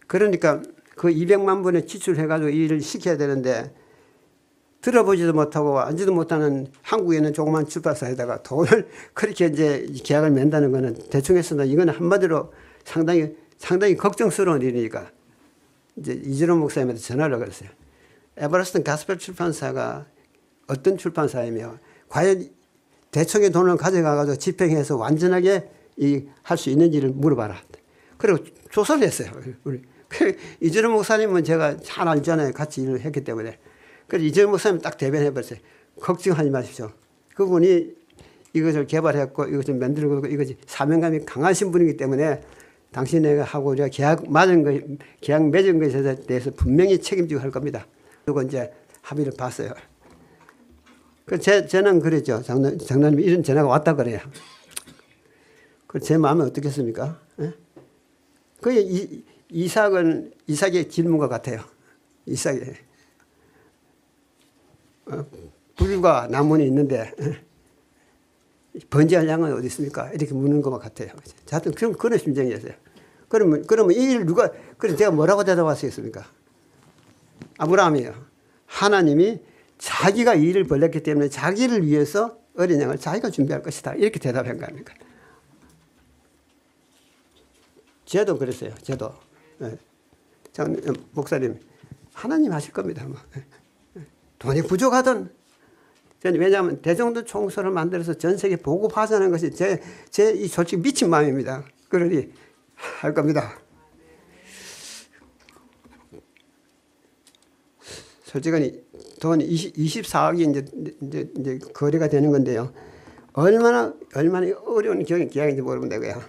그러니까 그 200만 불에 지출해가지고 일을 시켜야 되는데 들어보지도 못하고 알지도 못하는 한국에 있는 조그만 출판사에다가 돈을 그렇게 이제 계약을 맺는다는 거는 대충 했으나 이거는 한마디로 상당히 걱정스러운 일이니까 이제 이재룡 목사님한테 전화를 걸었어요. 에버러스턴 가스펠 출판사가 어떤 출판사이며 과연 대충의 돈을 가져가가지고 집행해서 완전하게 할 수 있는지를 물어봐라. 그리고 조사를 했어요. 이재룡 목사님은 제가 잘 알잖아요. 같이 일을 했기 때문에. 그래서 이재룡 목사님 딱 대변해버렸어요. 걱정하지 마십시오. 그분이 이것을 개발했고 이것을 만들고 이것이 사명감이 강하신 분이기 때문에 당신네가 하고 우리가 계약 맺은 것에 대해서 분명히 책임지고 할 겁니다. 그리고 이제 합의를 봤어요. 저는 그랬죠. 장로님 이런 전화가 왔다 그래요. 제 마음은 어떻겠습니까? 그 이삭의 질문과 같아요. 이삭의 불과 나무는 있는데 번제할 양은 어디 있습니까? 이렇게 묻는 것과 같아요. 하여튼 그런 심정이었어요. 그러면 이 일 그럼 제가 뭐라고 대답하시겠습니까? 아브라함이요. 하나님이 자기가 이 일을 벌렸기 때문에 자기를 위해서 어린 양을 자기가 준비할 것이다. 이렇게 대답한 거 아닙니까? 저도 그랬어요. 저도. 목사님, 하나님 하실 겁니다. 돈이 부족하든. 왜냐하면 대정도 총소를 만들어서 전 세계 보급하자는 것이 이 솔직히 미친 마음입니다. 그러니 할 겁니다. 솔직히 돈 24억이 이제 거래가 되는 건데요. 얼마나 어려운 계약인지 모르면 되고요.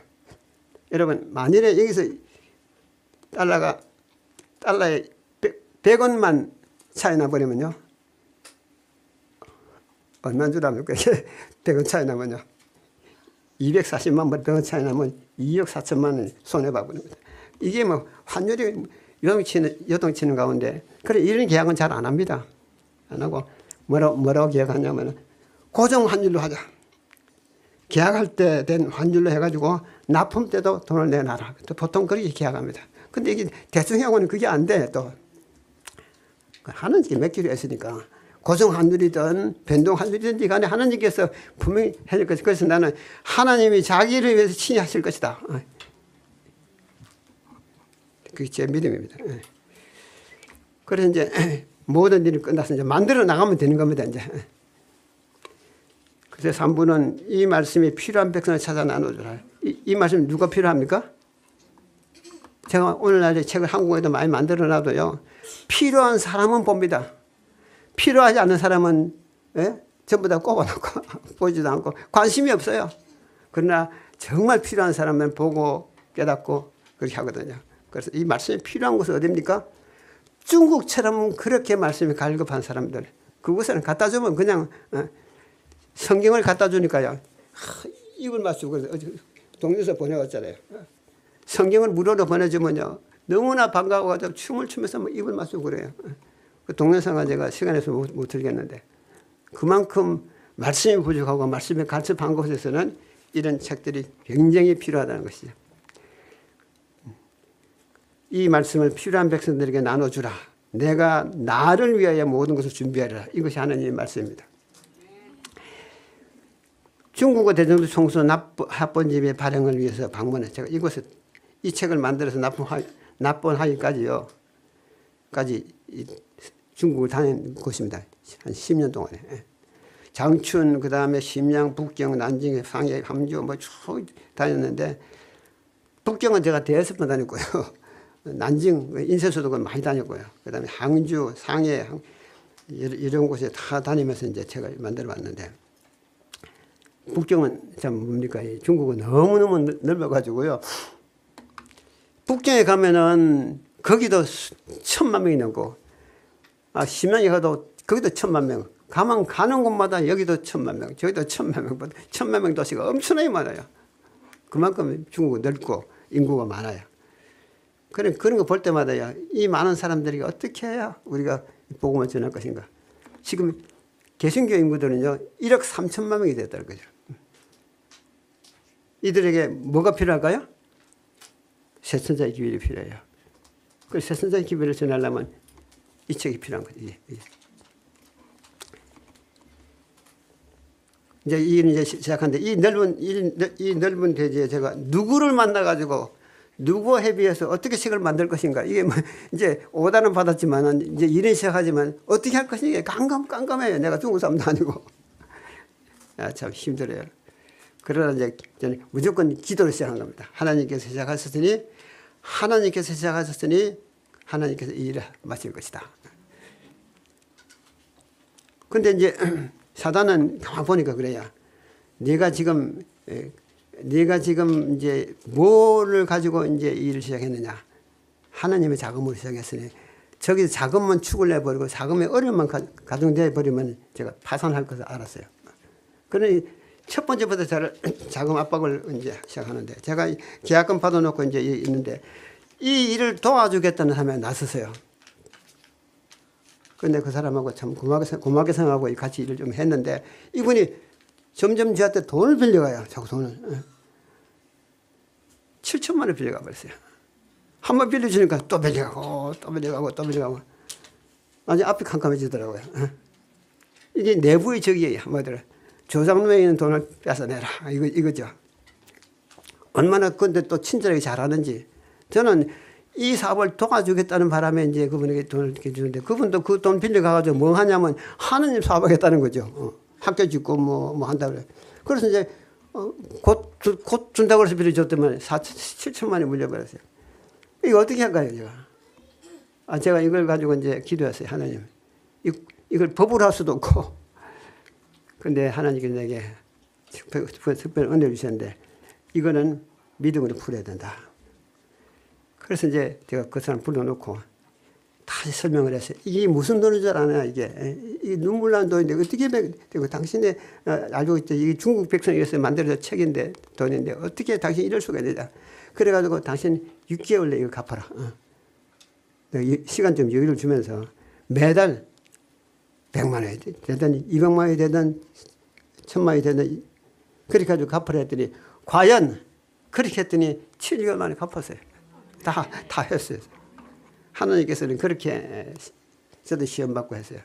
여러분, 만일에 여기서 달러에 100원만 차이 나버리면요. 얼마인 줄 압니까? 100원 차이 나면요. 240만 번 100원 차이 나면 2억 4천만 원 손해봐버립니다. 이게 뭐 환율이 요동치는 가운데 그래 이런 계약은 잘 안 합니다. 안 하고 뭐라고 계약하냐면 고정 환율로 하자. 계약할 때 된 환율로 해가지고 납품 때도 돈을 내놔라. 또 보통 그렇게 계약합니다. 근데 이게 대충하고는 그게 안 돼. 또 하나님께 맡기로 했으니까 고정 환율이든 변동 환율이든지 간에 하나님께서 분명히 해줄 것이다. 그래서 나는 하나님이 자기를 위해서 친히 하실 것이다. 그게 제 믿음입니다. 그래서 이제 모든 일이 끝나서 이제 만들어 나가면 되는 겁니다. 이제. 그래서 3부는 이 말씀이 필요한 백성을 찾아 나눠주라. 이 말씀 누가 필요합니까? 제가 오늘날 책을 한국어에도 많이 만들어 놔도요. 필요한 사람은 봅니다. 필요하지 않은 사람은 전부 다 꼽아놓고 보지도 않고 관심이 없어요. 그러나 정말 필요한 사람은 보고 깨닫고 그렇게 하거든요. 그래서 이 말씀이 필요한 곳은 어디입니까? 중국처럼 그렇게 말씀이 갈급한 사람들. 그곳에는 갖다 주면 그냥 성경을 갖다 주니까요. 입을 맞추고 동료서 보내왔잖아요. 성경을 무료로 보내주면요. 너무나 반가워가지고 춤을 추면서 뭐 입을 맞추고 그래요. 그 동영상은 제가 시간에서 못 들겠는데 그만큼 말씀이 부족하고 말씀이 간섭한 곳에서는 이런 책들이 굉장히 필요하다는 것이죠. 이 말씀을 필요한 백성들에게 나눠주라. 내가 나를 위하여 모든 것을 준비하리라. 이것이 하나님의 말씀입니다. 중국어 대정부 총수 합본집의 발행을 위해서 방문해 제가 이 책을 만들어서 납본하기까지요. 중국을 다닌 곳입니다. 한 10년 동안에. 장춘, 그 다음에 심양, 북경, 난징, 상해, 함주 뭐 쭉 다녔는데 북경은 제가 대여섯 번 다녔고요. 난징, 인쇄소도 많이 다녔고요. 그 다음에 항주, 상해 이런 곳에 다 다니면서 이제 제가 만들어 봤는데 북경은 참 뭡니까? 중국은 너무너무 넓어가지고요. 북경에 가면은 거기도 1000만 명이 넘고 심양에 가도 거기도 1000만 명. 가는 곳마다 여기도 1000만 명, 저기도 1000만 명, 1000만 명 도시가 엄청나게 많아요. 그만큼 중국은 넓고 인구가 많아요. 그런 거 볼 때마다요, 이 많은 사람들이 어떻게 해야 우리가 복음을 전할 것인가. 지금 개신교 인구들은요 1억 3천만 명이 됐다는 거죠. 이들에게 뭐가 필요할까요? 새선자의 기별이 필요해요. 그 새선자의 기별을 전하려면 이 책이 필요한 거죠. 이제 이제 시작하는데 이 넓은 대지에 제가 누구를 만나가지고 누구와 협의해서 어떻게 책을 만들 것인가. 이게 뭐 이제 오다는 받았지만 이제 일은 시작하지만 어떻게 할 것인가 깜깜해요. 내가 중국 사람도 아니고. 참 힘들어요. 그러나 이제 저는 무조건 기도를 시작한 겁니다. 하나님께서 시작하셨으니 하나님께서 이 일을 마칠 것이다. 근데 이제 사단은 가만 보니까 그래요. 네가 지금 이제 뭐를 가지고 이제 이 일을 시작했느냐. 하나님의 자금으로 시작했으니 저기서 자금만 축을 내버리고 자금의 어려움만 가중되어 버리면 제가 파산할 것을 알았어요. 그러니 첫 번째부터 저를 자금 압박을 이제 시작하는데 제가 계약금 받아놓고 이제 있는데 이 일을 도와주겠다는 사람이 나섰어요. 근데 그 사람하고 참 고맙게 생각하고 같이 일을 좀 했는데 이분이 점점 저한테 돈을 빌려가요. 자꾸 돈을. 7천만 원 빌려가 버렸어요. 한 번 빌려주니까 또 빌려가고 또 빌려가고 또 빌려가고 아주 앞이 캄캄해지더라고요. 이게 내부의 적이에요. 한마디로. 조상놈에 있는 돈을 뺏어내라. 이거죠. 얼마나 근데 또 친절하게 잘하는지. 저는 이 사업을 도와주겠다는 바람에 이제 그분에게 돈을 이렇게 주는데 그분도 그 돈 빌려가가지고 뭐 하냐면 하느님 사업하겠다는 거죠. 학교 짓고 뭐 한다고 그래. 그래서 이제 곧 준다고 해서 빌려줬더만 7천만이 물려버렸어요. 이거 어떻게 할까요, 제가? 제가 이걸 가지고 이제 기도했어요, 하나님. 이걸 법으로 할 수도 없고. 근데 하나님께서 내게 특별히 은혜를 주셨는데 이거는 믿음으로 풀어야 된다. 그래서 이제 제가 그 사람 불러놓고 다시 설명을 했어요. 이게 무슨 돈인 줄 아냐, 이게 눈물 나는 돈인데 어떻게 되고 당신의 알고 있죠. 이게 중국 백성이 위해서 만들어서 책인데 돈인데 어떻게 당신이 이럴 수가 있느냐. 그래가지고 당신 6개월 내에 이거 갚아라. 시간 좀 여유를 주면서 매달 100만 원이 되든 200만 원이 되든 1000만 원이 되든 그렇게 가지고 갚으라 했더니 과연 그렇게 했더니 7개월 만에 갚았어요. 다 했어요. 하나님께서는 그렇게 저도 시험 받고 했어요.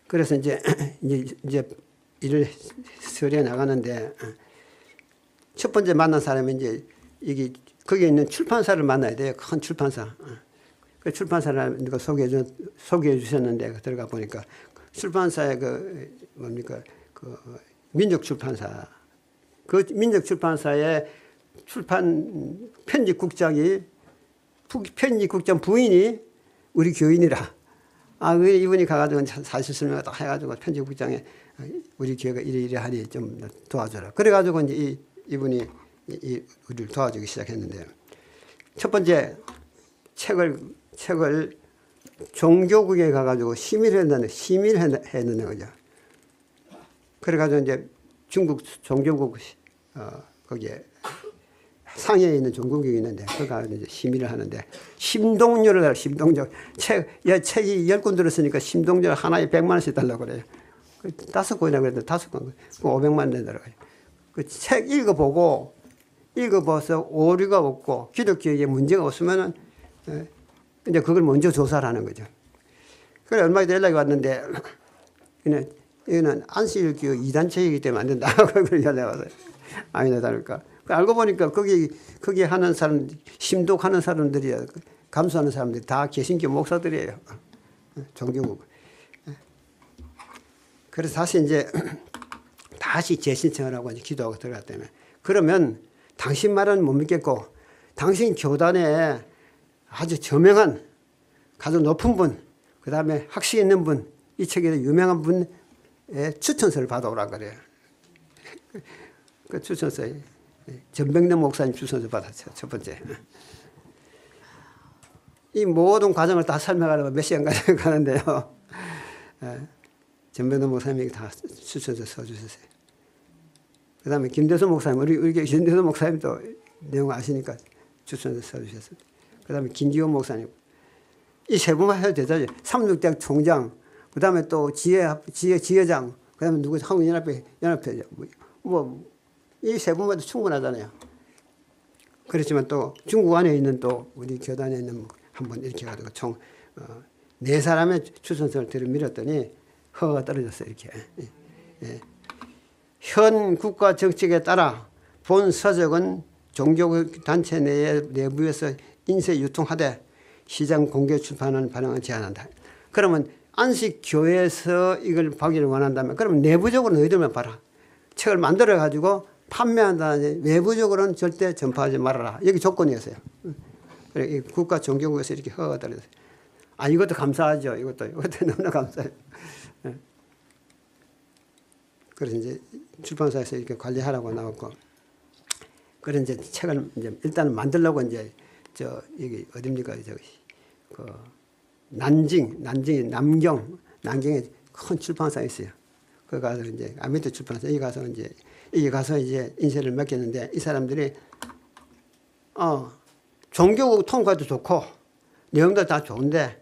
그래서 이제 일을 서류에 나가는데 첫 번째 만난 사람이 이제 거기에 있는 출판사를 만나야 돼요. 큰 출판사. 그 출판사를 누가 소개해 주셨는데 들어가 보니까 출판사의 민족 출판사. 그 민족 출판사의 출판 편집국장이 편집국장 부인이 우리 교인이라. 이분이 가가지고 사실 설명을 딱 해가지고 편집국장에 우리 교회가 이래 하니 좀 도와줘라. 그래가지고 이제 이분이 우리를 도와주기 시작했는데 첫 번째 책을 종교국에 가가지고 심의했는 거죠. 그래가지고 이제 중국 종교국 거기에 상해에 있는 종교국이 있는데 거기 가서 이제 심의를 하는데 심동료를 달라. 심동료 책이 10권 들었으니까 심동료 하나에 100만 원씩 달라고 그래요. 5권이나 그랬는데 5권 500만 원 내더라고요. 그 책 읽어봐서 오류가 없고 기독교에 문제가 없으면은 이제 그걸 먼저 조사를 하는 거죠. 그래 얼마 전에 연락이 왔는데 그냥 이거는 안식일교 2단체이기 때문에 안 된다. 그걸 연락이 왔어요. 아니나 다를까. 알고 보니까 거기 하는 사람, 심독하는 사람들이야. 감수하는 사람들이 다 개신교 목사들이에요. 종교국. 그래서 다시 재신청을 하고 기도하고 들어갔다면 그러면 당신 말은 못 믿겠고 당신 교단에 아주 저명한 가장 높은 분, 그 다음에 학식 있는 분, 이 책에 유명한 분의 추천서를 받아오라 그래요. 그 추천서에 전백년 목사님 추천서 받았어요. 첫 번째. 이 모든 과정을 다 설명하려면 몇 시간 가는데요. 전백년 목사님이 다 추천서 써주셨어요. 그 다음에 김대수 목사님, 우리 김대수 목사님도 내용 아시니까 추천서 써주셨어요. 그 다음에 김기호 목사님. 이 세 분만 해도 되죠. 삼육대학 총장, 그 다음에 또 지회장, 그 다음에 누구 한국연합회, 이 세 분만 해도 충분하잖아요. 그렇지만 또 중국 안에 있는 또 우리 교단에 있는 한번 이렇게 해가지고 총 4사람의 추천서를 들이밀었더니 허가가 떨어졌어요. 이렇게. 예. 현 국가 정책에 따라 본 서적은 종교단체 내부에서 인쇄 유통하되 시장 공개 출판하는 반응을 제한한다. 그러면 안식교회에서 이걸 받기를 원한다면 그러면 내부적으로 너희들만 봐라. 책을 만들어 가지고 판매한다는 외부적으로는 절대 전파하지 말아라. 여기 조건이었어요. 그래, 국가 종교국에서 이렇게 허가가 떨어졌어요. 아, 이것도 감사하죠. 이것도 너무나 감사해요. 그래서 이제 출판사에서 이렇게 관리하라고 나왔고, 그런 이제 책을 이제 일단 만들려고 이제 여기 어딥니까? 난징이 남경에 큰 출판사 있어요. 그 가서 이제 아미트 출판사 여기 가서 이제 인쇄를 맡겼는데 이 사람들이 종교국 통과도 좋고 내용도 다 좋은데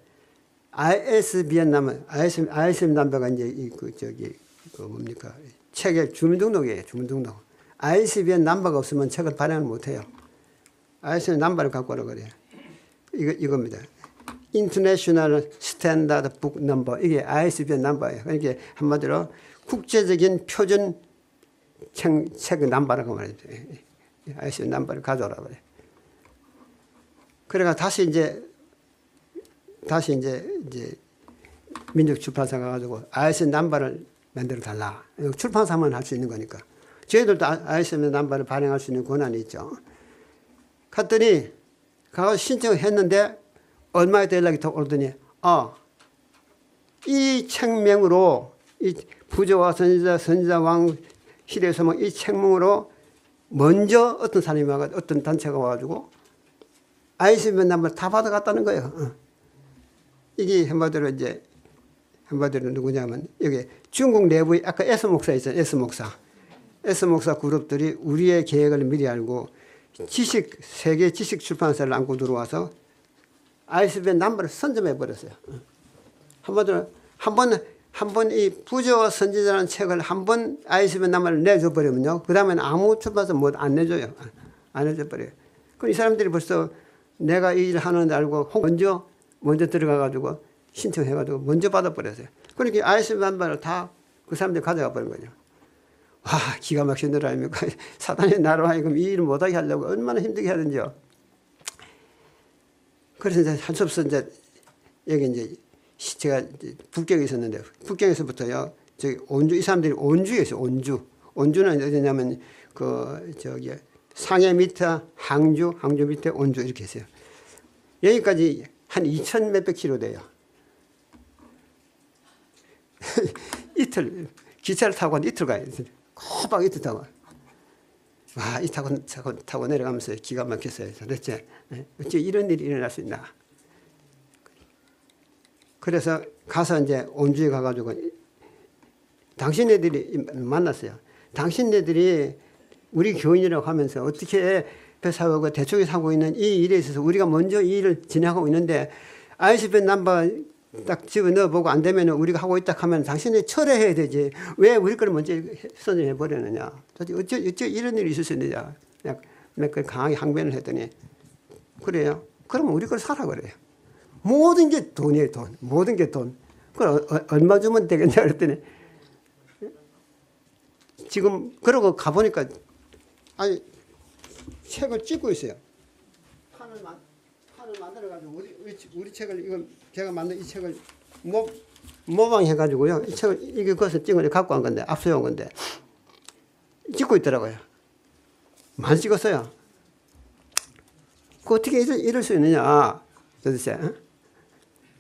ISBN 넘버가 이제 뭡니까? 책의 주민등록이에요. 주민등록. ISBN 넘버가 없으면 책을 발행을 못해요. ISBN 넘버를 갖고 오라고 그래요. 이겁니다. International Standard Book Number. 이게 ISBN 넘버예요. 그러니까 한마디로 국제적인 표준 책 넘버라고 말해요. ISBN 넘버를 가져오라고 그래요. 그래가 다시 이제 민족 출판사 가가지고 ISBN 넘버를 만들어 달라. 출판사만 할 수 있는 거니까. 저희들도 ISBN 넘버를 발행할 수 있는 권한이 있죠. 갔더니 가서 신청을 했는데 얼마에 연락이 오더니 이 책명으로 이 부조와 선지자 왕 시대에서 이 책명으로 먼저 어떤 사람이 와가지고 어떤 단체가 와가지고 ISBN 넘버를 다 받아갔다는 거예요. 이게 한마디로 누구냐면 여기 중국 내부에 아까 S 목사 있잖아요. S 목사 그룹들이 우리의 계획을 미리 알고 세계 지식 출판사를 안고 들어와서 ISBN 넘버를 선점해 버렸어요. 한마디로 한 번 이 부조와 선지자라는 책을 한 번 ISBN 넘버를 내줘 버리면요. 그 다음에는 아무 출판사 안 내줘요. 안 해줘 버려요. 그럼 이 사람들이 벌써 내가 이 일을 하는데 알고 먼저 들어가가지고 신청해가지고 먼저 받아버렸어요. 그러니까 ISBN 넘버를 다 그 사람들이 가져가 버린 거죠. 와, 기가 막힌 일 아닙니까? 사단이 나로 하여금 이 일을 못하게 하려고 얼마나 힘들게 하는지요. 그래서 이제 할 수 없어 이제 여기 이제 제가 북경에 있었는데 북경에서부터요. 저기 온주 이 사람들이 온주에 있어요. 온주는 어디냐면 상해 밑에 항주 밑에 온주 이렇게 있어요. 여기까지 한 2,000 몇백 킬로 돼요. 이틀 기차를 타고 한 이틀 가요. 꼬박 이틀 타고. 와, 이 타고 내려가면서 기가 막혔어요. 도대체 어째 이런 일이 일어날 수 있나. 그래서 가서 이제 온주에 가가지고 당신네들이 만났어요. 당신네들이 우리 교인이라고 하면서 어떻게 배사하고 대쪽에 사고 있는 이 일에 있어서 우리가 먼저 이 일을 진행하고 있는데 ISBN 넘버 딱 집어넣어보고 안 되면 우리가 하고 있다 하면 당신이 철회해야 되지. 왜 우리 걸 먼저 선정해 버리느냐. 어째 이런 일이 있을 수 있느냐. 몇 강하게 항변을 했더니 그래요. 그러면 우리 걸 사라 그래요. 모든 게 돈이에요. 돈. 모든 게 돈. 그걸 얼마 주면 되겠냐 그랬더니 지금 그러고 가보니까 아니 책을 찍고 있어요. 판을 만들어가지고 우리 책을 이거 제가 만든 이 책을 모방해가지고요. 이 책을 이게 거기서 찍어 갖고 간 건데 압수해 건데 찍고 있더라고요. 많이 찍었어요. 그 어떻게 이럴 수 있느냐 도대체.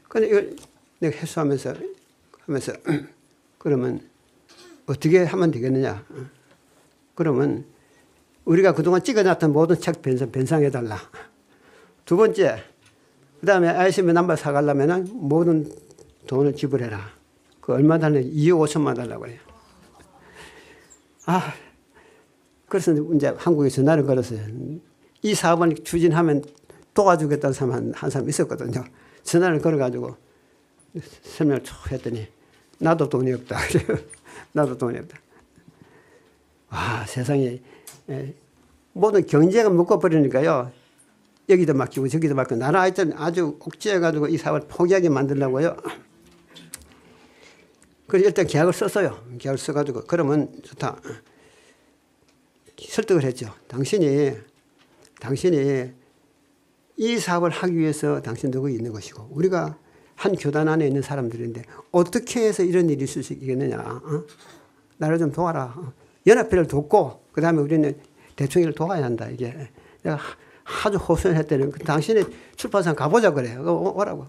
근데 이걸 내가 해소하면서 그러면 어떻게 하면 되겠느냐. 그러면 우리가 그동안 찍어놨던 모든 책 변상해달라. 두 번째, 그 다음에 ISBN 넘버 사가려면 모든 돈을 지불해라. 그 얼마 달래? 2억 5천만 달라고 해요. 그래서 이제 한국에 전화를 걸었어요. 이 사업을 추진하면 도와주겠다는 사람 한 사람 있었거든요. 전화를 걸어가지고 설명을 쭉 했더니 나도 돈이 없다. 나도 돈이 없다. 와, 세상에 모든 경제가 묶어버리니까요. 여기도 맡기고 저기도 맡기고 나는 하여튼 아주 옥죄해가지고 이 사업을 포기하게 만들려고요. 그래서 일단 계약을 썼어요. 계약을 써가지고 그러면 좋다. 설득을 했죠. 당신이 이 사업을 하기 위해서 당신도 거기 있는 것이고 우리가 한 교단 안에 있는 사람들인데 어떻게 해서 이런 일이 있을 수 있겠느냐. 나를 좀 도와라. 연합회를 돕고 그 다음에 우리는 대충이를 도와야 한다. 이게 내가 아주 호소했더니 당신이 출판사 가보자 그래. 오라고.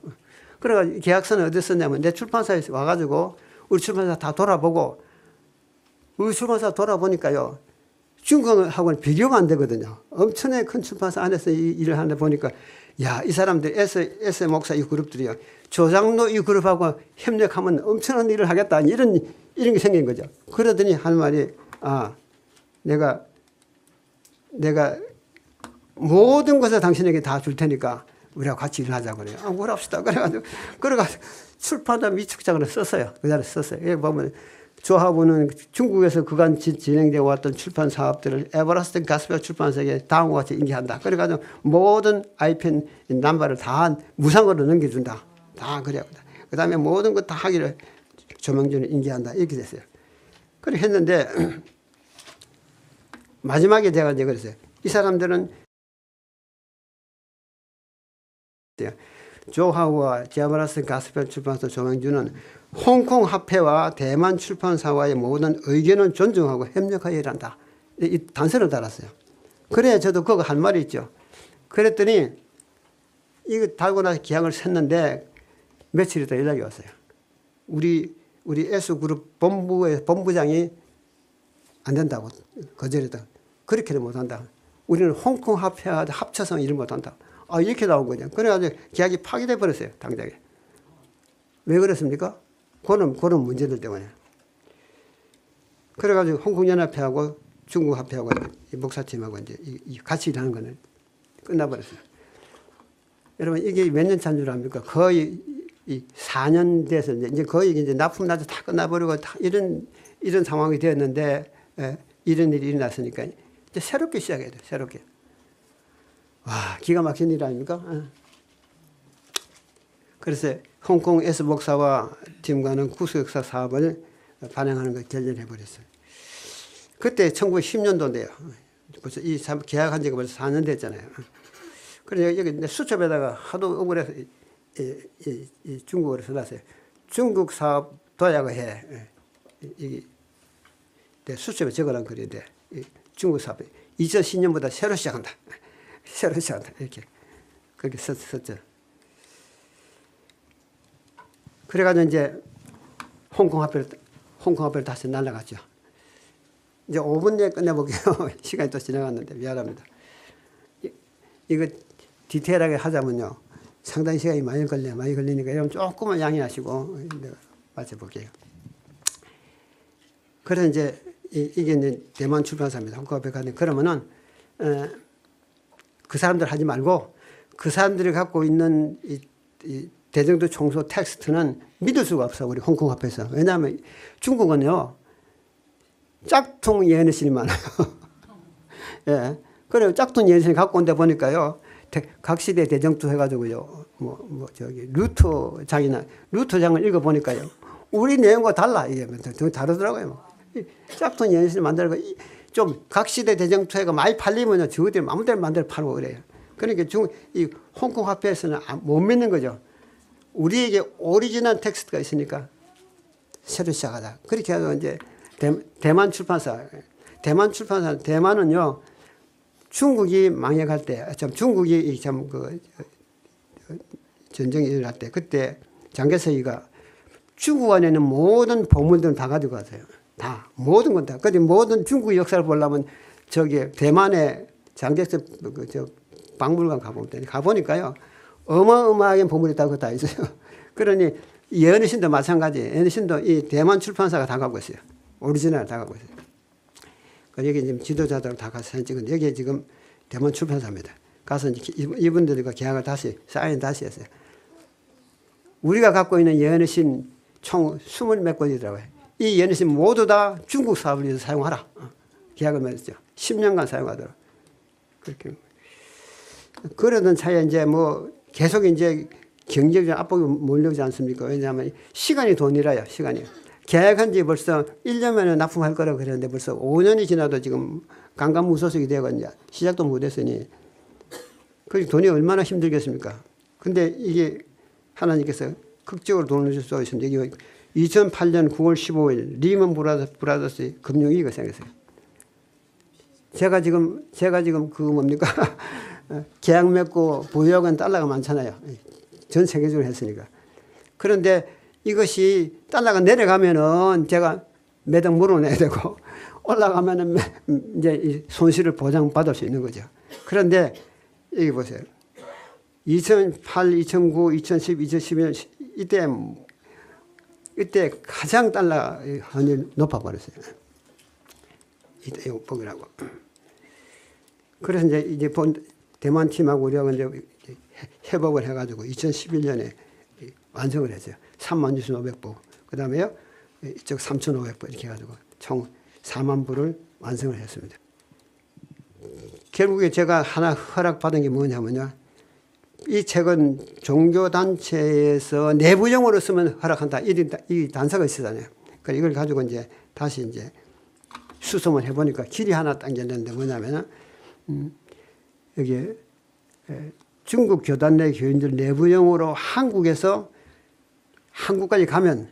그래가지고 계약서는 어디서 썼냐면 내 출판사에 와가지고 우리 출판사 다 돌아보고 우리 출판사 돌아보니까요. 중국하고는 비교가 안 되거든요. 엄청나게 큰 출판사 안에서 이 일을 하는데 보니까 야, 이 사람들 S 목사 이 그룹들이요. 조장로 이 그룹하고 협력하면 엄청난 일을 하겠다. 이런 게 생긴 거죠. 그러더니 하는 말이 내가 모든 것을 당신에게 다 줄 테니까 우리하고 같이 일하자 그래요. 그럽시다. 그래가지고 출판사 미축장을 썼어요. 그 자리에 썼어요. 여기 보면 저하고는 중국에서 그간 진행되어 왔던 출판 사업들을 에버라스트 가스펠 출판사에게 다음과 같이 인계한다. 그래가지고 모든 IPN 남발을 다 무상으로 넘겨준다. 다 그래야 된다. 그 다음에 모든 것 다 하기를 조명준을 인계한다. 이렇게 됐어요. 그렇게 했는데 마지막에 제가 이제 그랬어요. 이 사람들은 조하우와 제아브라스 가스펠 출판사 조명준은 홍콩 합회와 대만 출판사와의 모든 의견을 존중하고 협력하여 일한다. 이 단서를 달았어요. 그래야 저도 그거 할 말이 있죠. 그랬더니 이거 달고 나서 계약을 샜는데 며칠 있다 연락이 왔어요. 우리 S그룹 본부장이 안 된다고 거절했다. 그렇게는 못한다. 우리는 홍콩 합회와 합쳐서 일을 못한다. 이렇게 나온 거죠. 그래가지고 계약이 파기돼 버렸어요. 당장에. 왜 그렇습니까? 그런 문제들 때문에. 그래가지고 홍콩연합회하고 중국합회하고 이 목사팀하고 이제 같이 일하는 거는 끝나버렸어요. 여러분 이게 몇 년 차인 줄 압니까? 거의 4년 돼서 이제 거의 이제 납품 나도 다 끝나버리고 다 이런 상황이 되었는데 이런 일이 일어났으니까 이제 새롭게 시작해야 돼. 새롭게. 와, 기가 막힌 일 아닙니까? 그래서 홍콩 S 목사와 팀과는 구속역사 사업을 반영하는 걸 결정해버렸어요. 그때 1910년도인데요. 벌써 이 계약한 지가 벌써 4년 됐잖아요. 그래서 여기 수첩에다가 하도 억울해서 이 중국어로 써놨어요. 중국 사업 도약을 해. 이게 수첩에 적어놓은 글인데 중국 사업 2010년보다 새로 시작한다. 새로 시작한다. 이렇게 그렇게 썼죠. 그래가지고 이제 홍콩 합의를 다시 날라갔죠. 이제 5분 내에 끝내볼게요. 시간이 또 지나갔는데 미안합니다. 이거 디테일하게 하자면요. 상당히 시간이 많이 걸리니까 여러분 조금만 양해하시고 내가 맞춰볼게요. 그래서 이제 이게 이제 대만 출판사입니다. 홍콩 합의 가는 그러면은 그 사람들 하지 말고 그 사람들이 갖고 있는 이 대정도 총소 텍스트는 믿을 수가 없어. 우리 홍콩 합회에서. 왜냐하면 중국은요. 짝퉁 예언신이 많아요. 예. 그래요. 짝퉁 예언신 갖고 온데 보니까요. 각 시대 대정투 해가지고요. 루터장을 읽어보니까요. 우리 내용과 달라. 이게 좀 다르더라고요. 짝퉁 예언신을 만들고 좀 각 시대 대정투회가 많이 팔리면요. 저들이 마음대로 만들어 팔고 그래요. 그러니까 이 홍콩 합회에서는 못 믿는 거죠. 우리에게 오리지널 텍스트가 있으니까 새로 시작하자. 그렇게 해서 이제 대만 대만은요 중국이 망해갈 때, 중국이 전쟁이 일어날 때 그때 장개석이가 중국 안에 있는 모든 보물들을 다 가지고 가세요. 다 모든 건 다. 근데 모든 중국 역사를 보려면 대만의 장개석 박물관 가보니까요. 어마어마하게 보물이 다 있어요. 그러니 예언신도 마찬가지. 예언신도 이 대만 출판사가 다 갖고 있어요. 오리지널 다 갖고 있어요. 여기 지금 지도자들 다 가서 사진 찍은데 여기 지금 대만 출판사입니다. 가서 이제 이분들과 계약을 사인 다시 했어요. 우리가 갖고 있는 연애신 총 20몇 건이더라고요. 이 연애신 모두 다 중국 사업을 위해서 사용하라. 계약을 맺었죠. 10년간 사용하도록. 그렇게. 그러던 차에 이제 뭐 계속 이제 경제적 압박이 몰려오지 않습니까? 왜냐하면 시간이 돈이라요, 시간이. 계약한 지 벌써 1년 만에 납품할 거라고 그랬는데 벌써 5년이 지나도 지금 강간무소속이 되고 이제 시작도 못 했으니 그 돈이 얼마나 힘들겠습니까? 근데 이게 하나님께서 극적으로 돈을 줄 수 있습니다. 이게 2008년 9월 15일 리먼 브라더스의 금융위기가 생겼어요. 제가 지금 그 뭡니까? 계약 맺고 보유하고는 달러가 많잖아요. 전 세계적으로 했으니까. 그런데 이것이 달러가 내려가면은 제가 매달 물어내야 되고 올라가면은 이제 이 손실을 보장받을 수 있는 거죠. 그런데 여기 보세요. 2008, 2009, 2010, 2011년 이때 가장 달러 환율이 높아버렸어요. 이때 이거 보기라고. 그래서 이제 대만 팀하고 우리하고 이제 협업을 해가지고 2011년에 완성을 했어요. 36,500부. 그 다음에요, 이쪽 3,500부 이렇게 해가지고 총 4만 부를 완성을 했습니다. 결국에 제가 하나 허락받은 게 뭐냐면요. 이 책은 종교단체에서 내부용어로 쓰면 허락한다. 이 단서가 있었잖아요. 그러니까 이걸 가지고 이제 다시 이제 수송을 해보니까 길이 하나 당겼는데 뭐냐면은, 여기에 중국 교단 내 교인들 내부용어로 한국까지 가면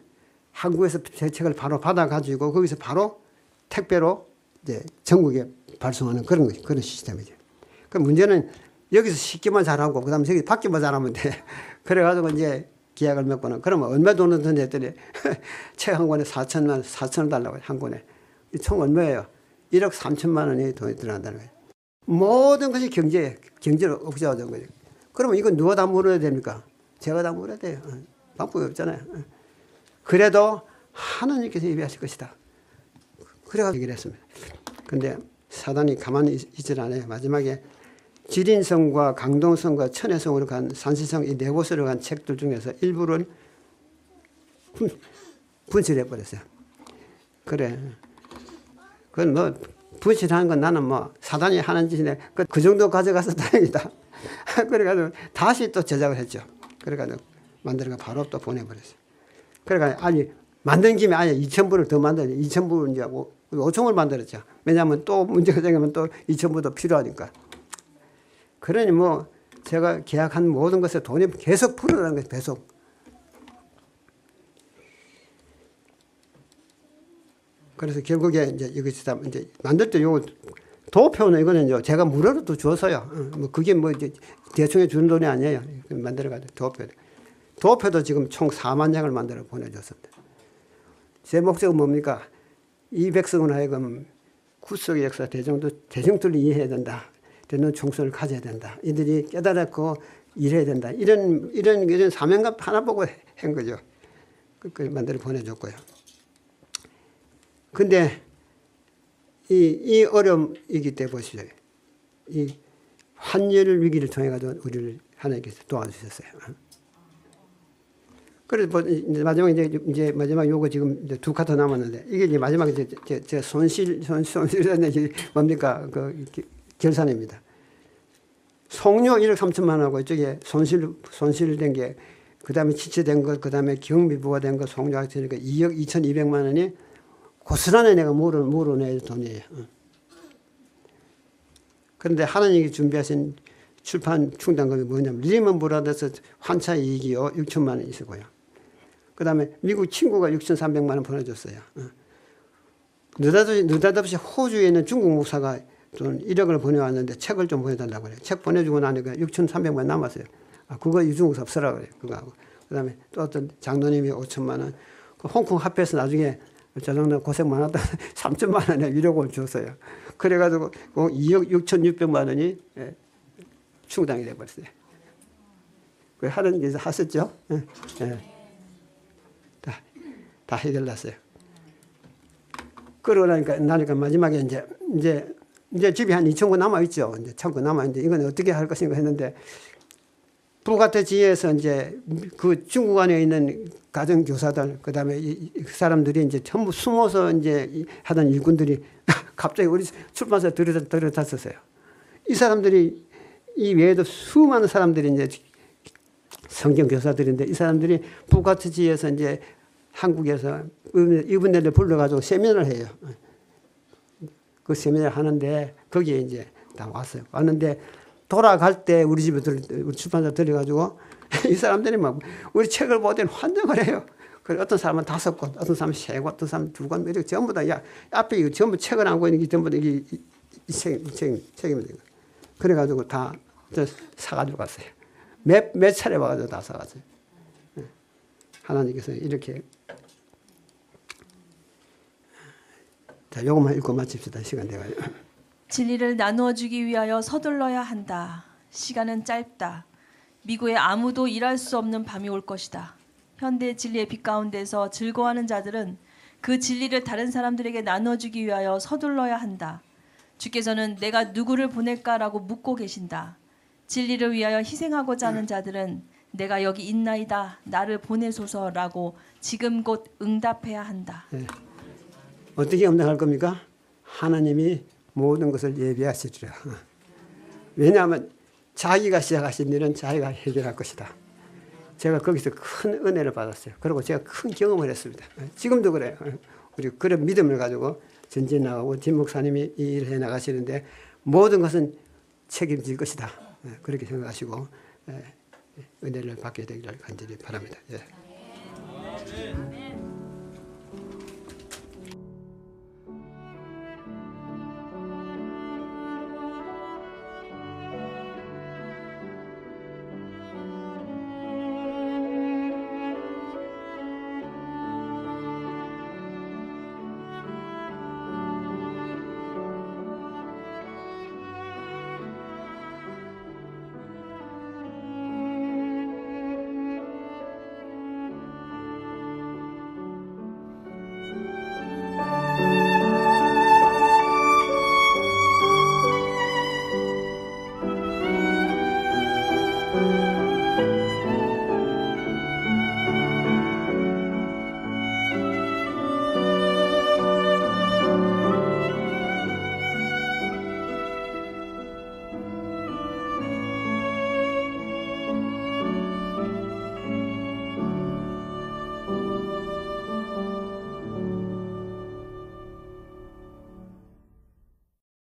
한국에서 제 책을 바로 받아가지고 거기서 바로 택배로 이제 전국에 발송하는 그런 시스템이죠. 그 문제는 여기서 쉽게만 잘하고 그다음에 저기 밖에만 잘하면 돼. 그래가지고 이제 계약을 맺고는 그러면 얼마 돈을 더 냈더니 책 한 권에 4천원 달라고 한 권에. 총 얼마예요? 1억 3천만 원이 돈이 들어간다는 거예요. 모든 것이 경제로 옥죄어진 거죠. 그러면 이건 누가 다 물어야 됩니까? 제가 다 물어야 돼요. 방법이 없잖아요. 그래도 하나님께서 예비하실 것이다. 그래가지고 얘기를 했습니다. 근데 사단이 가만히 있질 않아요. 마지막에 지린성과 강동성과 천혜성으로 간 산시성 이 네 곳으로 간 책들 중에서 일부를 분실해 버렸어요. 그래. 그건 뭐 분실하는 건 나는 뭐 사단이 하는 짓인데 그 정도 가져가서 다행이다. 그래가지고 다시 또 제작을 했죠. 그래가지고 만들어가 바로 또 보내버렸어요. 그래가지고 아니 만든 김에 아예 2,000부를 더 만들어요. 2,000부 이제 5,000부를 만들었죠. 왜냐하면 또 문제가 생기면 또 2,000부도 필요하니까. 그러니 뭐 제가 계약한 모든 것에 돈이 계속 풀어나는 거예요. 계속. 그래서 결국에 이제 이것이 다 이제 만들 때 요 도표는 이거는요 제가 무료로 주었어요. 뭐 그게 뭐 이제 대충 주는 돈이 아니에요. 만들어가지고 도표도 지금 총 4만 장을 만들어 보내줬습니다. 제 목적은 뭡니까? 이 백성은 하여금 구속의 역사 대중들을 이해해야 된다. 되는 총선을 가져야 된다. 이들이 깨달았고 일해야 된다. 이런 사명감 하나 보고 한 거죠. 그걸 만들어 보내줬고요. 근데 이 어려움이기 때문에 보시죠. 이 환율 위기를 통해 가지고 우리를 하나님께서 도와주셨어요. 그래서 뭐 이제 마지막에 이제 마지막 요거 지금 이제 2카드 남았는데 이게 이제 마지막에 제 손실은 뭡니까 그 결산입니다. 송료 1억 3천만 원하고 이쪽에 손실된 게 그다음에 지체된 것 그다음에 경비부가 된 거 송료 합치니까 2억 2,200만 원이 고스란히 내가 물어낼 돈이에요. 그런데 하나님이 준비하신 출판 충당금이 뭐냐면 리먼 브라더스 환차 이익이 6천만 원이 있었고요. 그 다음에 미국 친구가 6,300만 원 보내줬어요. 느닷없이 호주에 있는 중국 목사가 돈 1억을 보내왔는데 책을 좀 보내달라고 그래요. 책 보내주고 나니까 6,300만 원 남았어요. 그거 유중국 없으라고 그래요. 그거하고. 그 다음에 또 어떤 장로님이 5천만 원. 홍콩 합해서 나중에 저 정도 고생 많았다 3천만 원에 1억을 줬어요. 그래가지고 2억 6,600만 원이 충당이 돼버렸어요. 그 하나님께서 하셨죠? 다 해결났어요. 그러고 나니까 마지막에 이제 집에 한 2,000구 남아있죠. 이제 창고 남아있는데 이건 어떻게 할 것인가 했는데 부가트 지에서 이제 그 중국 안에 있는 가정 교사들 그다음에 이 사람들이 이제 전부 숨어서 이제 하던 일꾼들이 갑자기 우리 출판사에 들여다쳤어요. 이 사람들이 이 외에도 수많은 사람들이 이제 성경 교사들인데 이 사람들이 부가트 지에서 이제 한국에서 이분들을 불러가지고 세미나를 해요. 그 세미나를 하는데 거기에 이제 다 왔어요. 왔는데 돌아갈 때 우리 집에 우리 출판사 들려가지고 이 사람들이 막 우리 책을 보더니 환장을 해요. 그래 어떤 사람은 5권, 어떤 사람은 3권, 어떤 사람은 2권 이렇게 전부 다 야 앞에 이거 전부 책을 안고 있는 게 전부 다 이 책입니다. 그래가지고 다 사가지고 갔어요. 몇 차례 와가지고 다 사갔어요. 하나님께서 이렇게 자 요것만 읽고 마칩시다. 시간 돼가요. 진리를 나누어 주기 위하여 서둘러야 한다. 시간은 짧다. 미국에 아무도 일할 수 없는 밤이 올 것이다. 현대 진리의 빛 가운데서 즐거워하는 자들은 그 진리를 다른 사람들에게 나눠주기 위하여 서둘러야 한다. 주께서는 내가 누구를 보낼까라고 묻고 계신다. 진리를 위하여 희생하고자 하는 자들은 내가 여기 있나이다. 나를 보내소서라고 지금 곧 응답해야 한다. 네. 어떻게 감당할 겁니까? 하나님이 모든 것을 예비하시리라. 왜냐하면 자기가 시작하신 일은 자기가 해결할 것이다. 제가 거기서 큰 은혜를 받았어요. 그리고 제가 큰 경험을 했습니다. 지금도 그래요. 우리 그런 믿음을 가지고 전진 나가고 진 목사님이 이 일을 해 나가시는데 모든 것은 책임질 것이다. 그렇게 생각하시고 은혜를 받게 되기를 간절히 바랍니다.